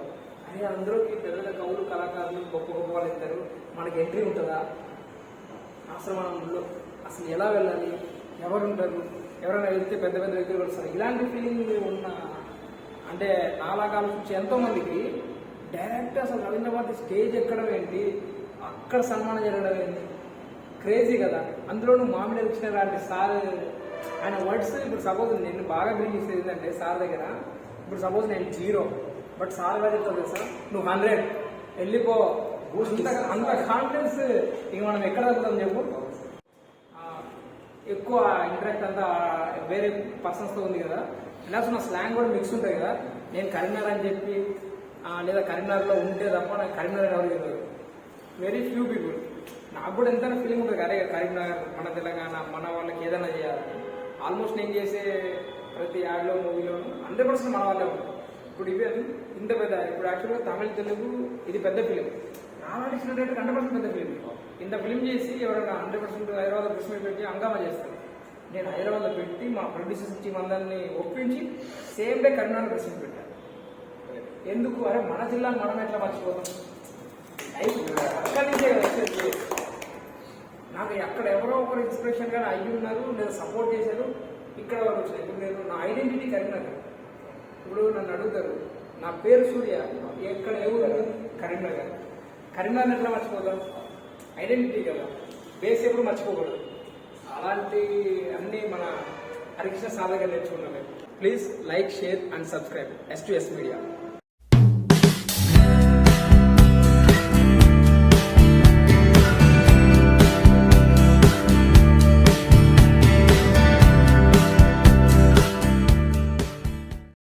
అరే అందరూకి పెద్ద కవులు, కళాకారులు, గొప్ప గొప్ప వాళ్ళు ఇస్తారు, మనకి ఎంట్రీ ఉంటుందా ఆశ్రమంలో? అసలు ఎలా వెళ్ళాలి, ఎవరు ఉంటారు, ఎవరైనా వెళ్తే పెద్ద పెద్ద వ్యక్తులు వస్తారు, ఇలాంటి ఫీలింగ్ ఉన్న అంటే నాలాగా ఆలోచించి ఎంతోమందికి డైరెక్ట్ అసలు రవీంద్ర భారతి స్టేజ్ ఎక్కడం ఏంటి, అక్కడ సన్మానం జరగడం ఏంటి, క్రేజీ కదా. అందులోనూ మామిడి వచ్చిన లాంటి సార్ ఆయన వర్డ్స్ ఇప్పుడు సపోజ్ నేను బాగా బిలీవ్ చేసేది ఏంటంటే సార్ దగ్గర ఇప్పుడు సపోజ్ నేను 0 బట్ సార్ ఎలా చెప్తావు తెలుసా, నువ్వు 100 వెళ్ళిపో. అంత కాన్ఫిడెన్స్ ఇక మనం ఎక్కడ వెళ్తాం చెప్పు. ఎక్కువ ఇంటరాక్ట్ అంతా వేరే పర్సన్స్తో ఉంది కదా, ఇలా నా స్లాంగ్ కూడా మిక్స్ ఉంటుంది కదా. నేను కరీంనగర్ అని చెప్పి లేదా కరీంనగర్లో ఉంటే తప్ప నాకు కరీంనగర్ ఎవరు తెలియదు. Very few people. నాకు కూడా ఎంతైనా ఫీలింగ్ ఉంటుంది, అరే కరీంనగర్ మన తెలంగాణ మన వాళ్ళకి ఏదైనా చేయాలి. ఆల్మోస్ట్ నేను చేసే ప్రతి యాడ్లో మూవీలో 100% మన వాళ్ళే ఉంటారు. ఇప్పుడు ఇవి ఇంత పెద్ద, ఇప్పుడు యాక్చువల్గా తమిళ తెలుగు ఇది పెద్ద ఫిలిం, నాలాంటి స్టూడెంట్ 100% పెద్ద ఫిలిం. ఇంత ఫిలిం చేసి ఎవరైనా 100% హైదరాబాద్ ప్రెస్ మీట్ పెట్టి హంగామా చేస్తారు. నేను హైదరాబాద్లో పెట్టి మా ప్రొడ్యూసర్స్ టీం అందరినీ ఒప్పించి same day Karimnagar press meet పెట్టాను. ఎందుకు, అరే మన జిల్లాను మనం ఎట్లా మర్చిపోతాం, అక్కడి నుంచే వచ్చేది. నాకు అక్కడ ఎవరో ఒకరు ఇన్స్పిరేషన్ గా అయ్యి ఉన్నారు, లేదా సపోర్ట్ చేశారు, ఇక్కడ వరకు వచ్చినాయి. ఇప్పుడు నేను నా ఐడెంటిటీ కరీంనగర్. ఇప్పుడు నన్ను అడుగుతారు నా పేరు సూర్య, ఎక్కడ ఎవరు, కరీంనగర్. కరీంనగర్ ఎట్లా మర్చిపోతాం, ఐడెంటిటీ కదా, బేస్ ఎప్పుడు మర్చిపోకూడదు. అలాంటి అన్నీ మన హరికృష్ణ సార్ దగ్గర నేర్చుకున్నాను. Please like, share and subscribe S2S media.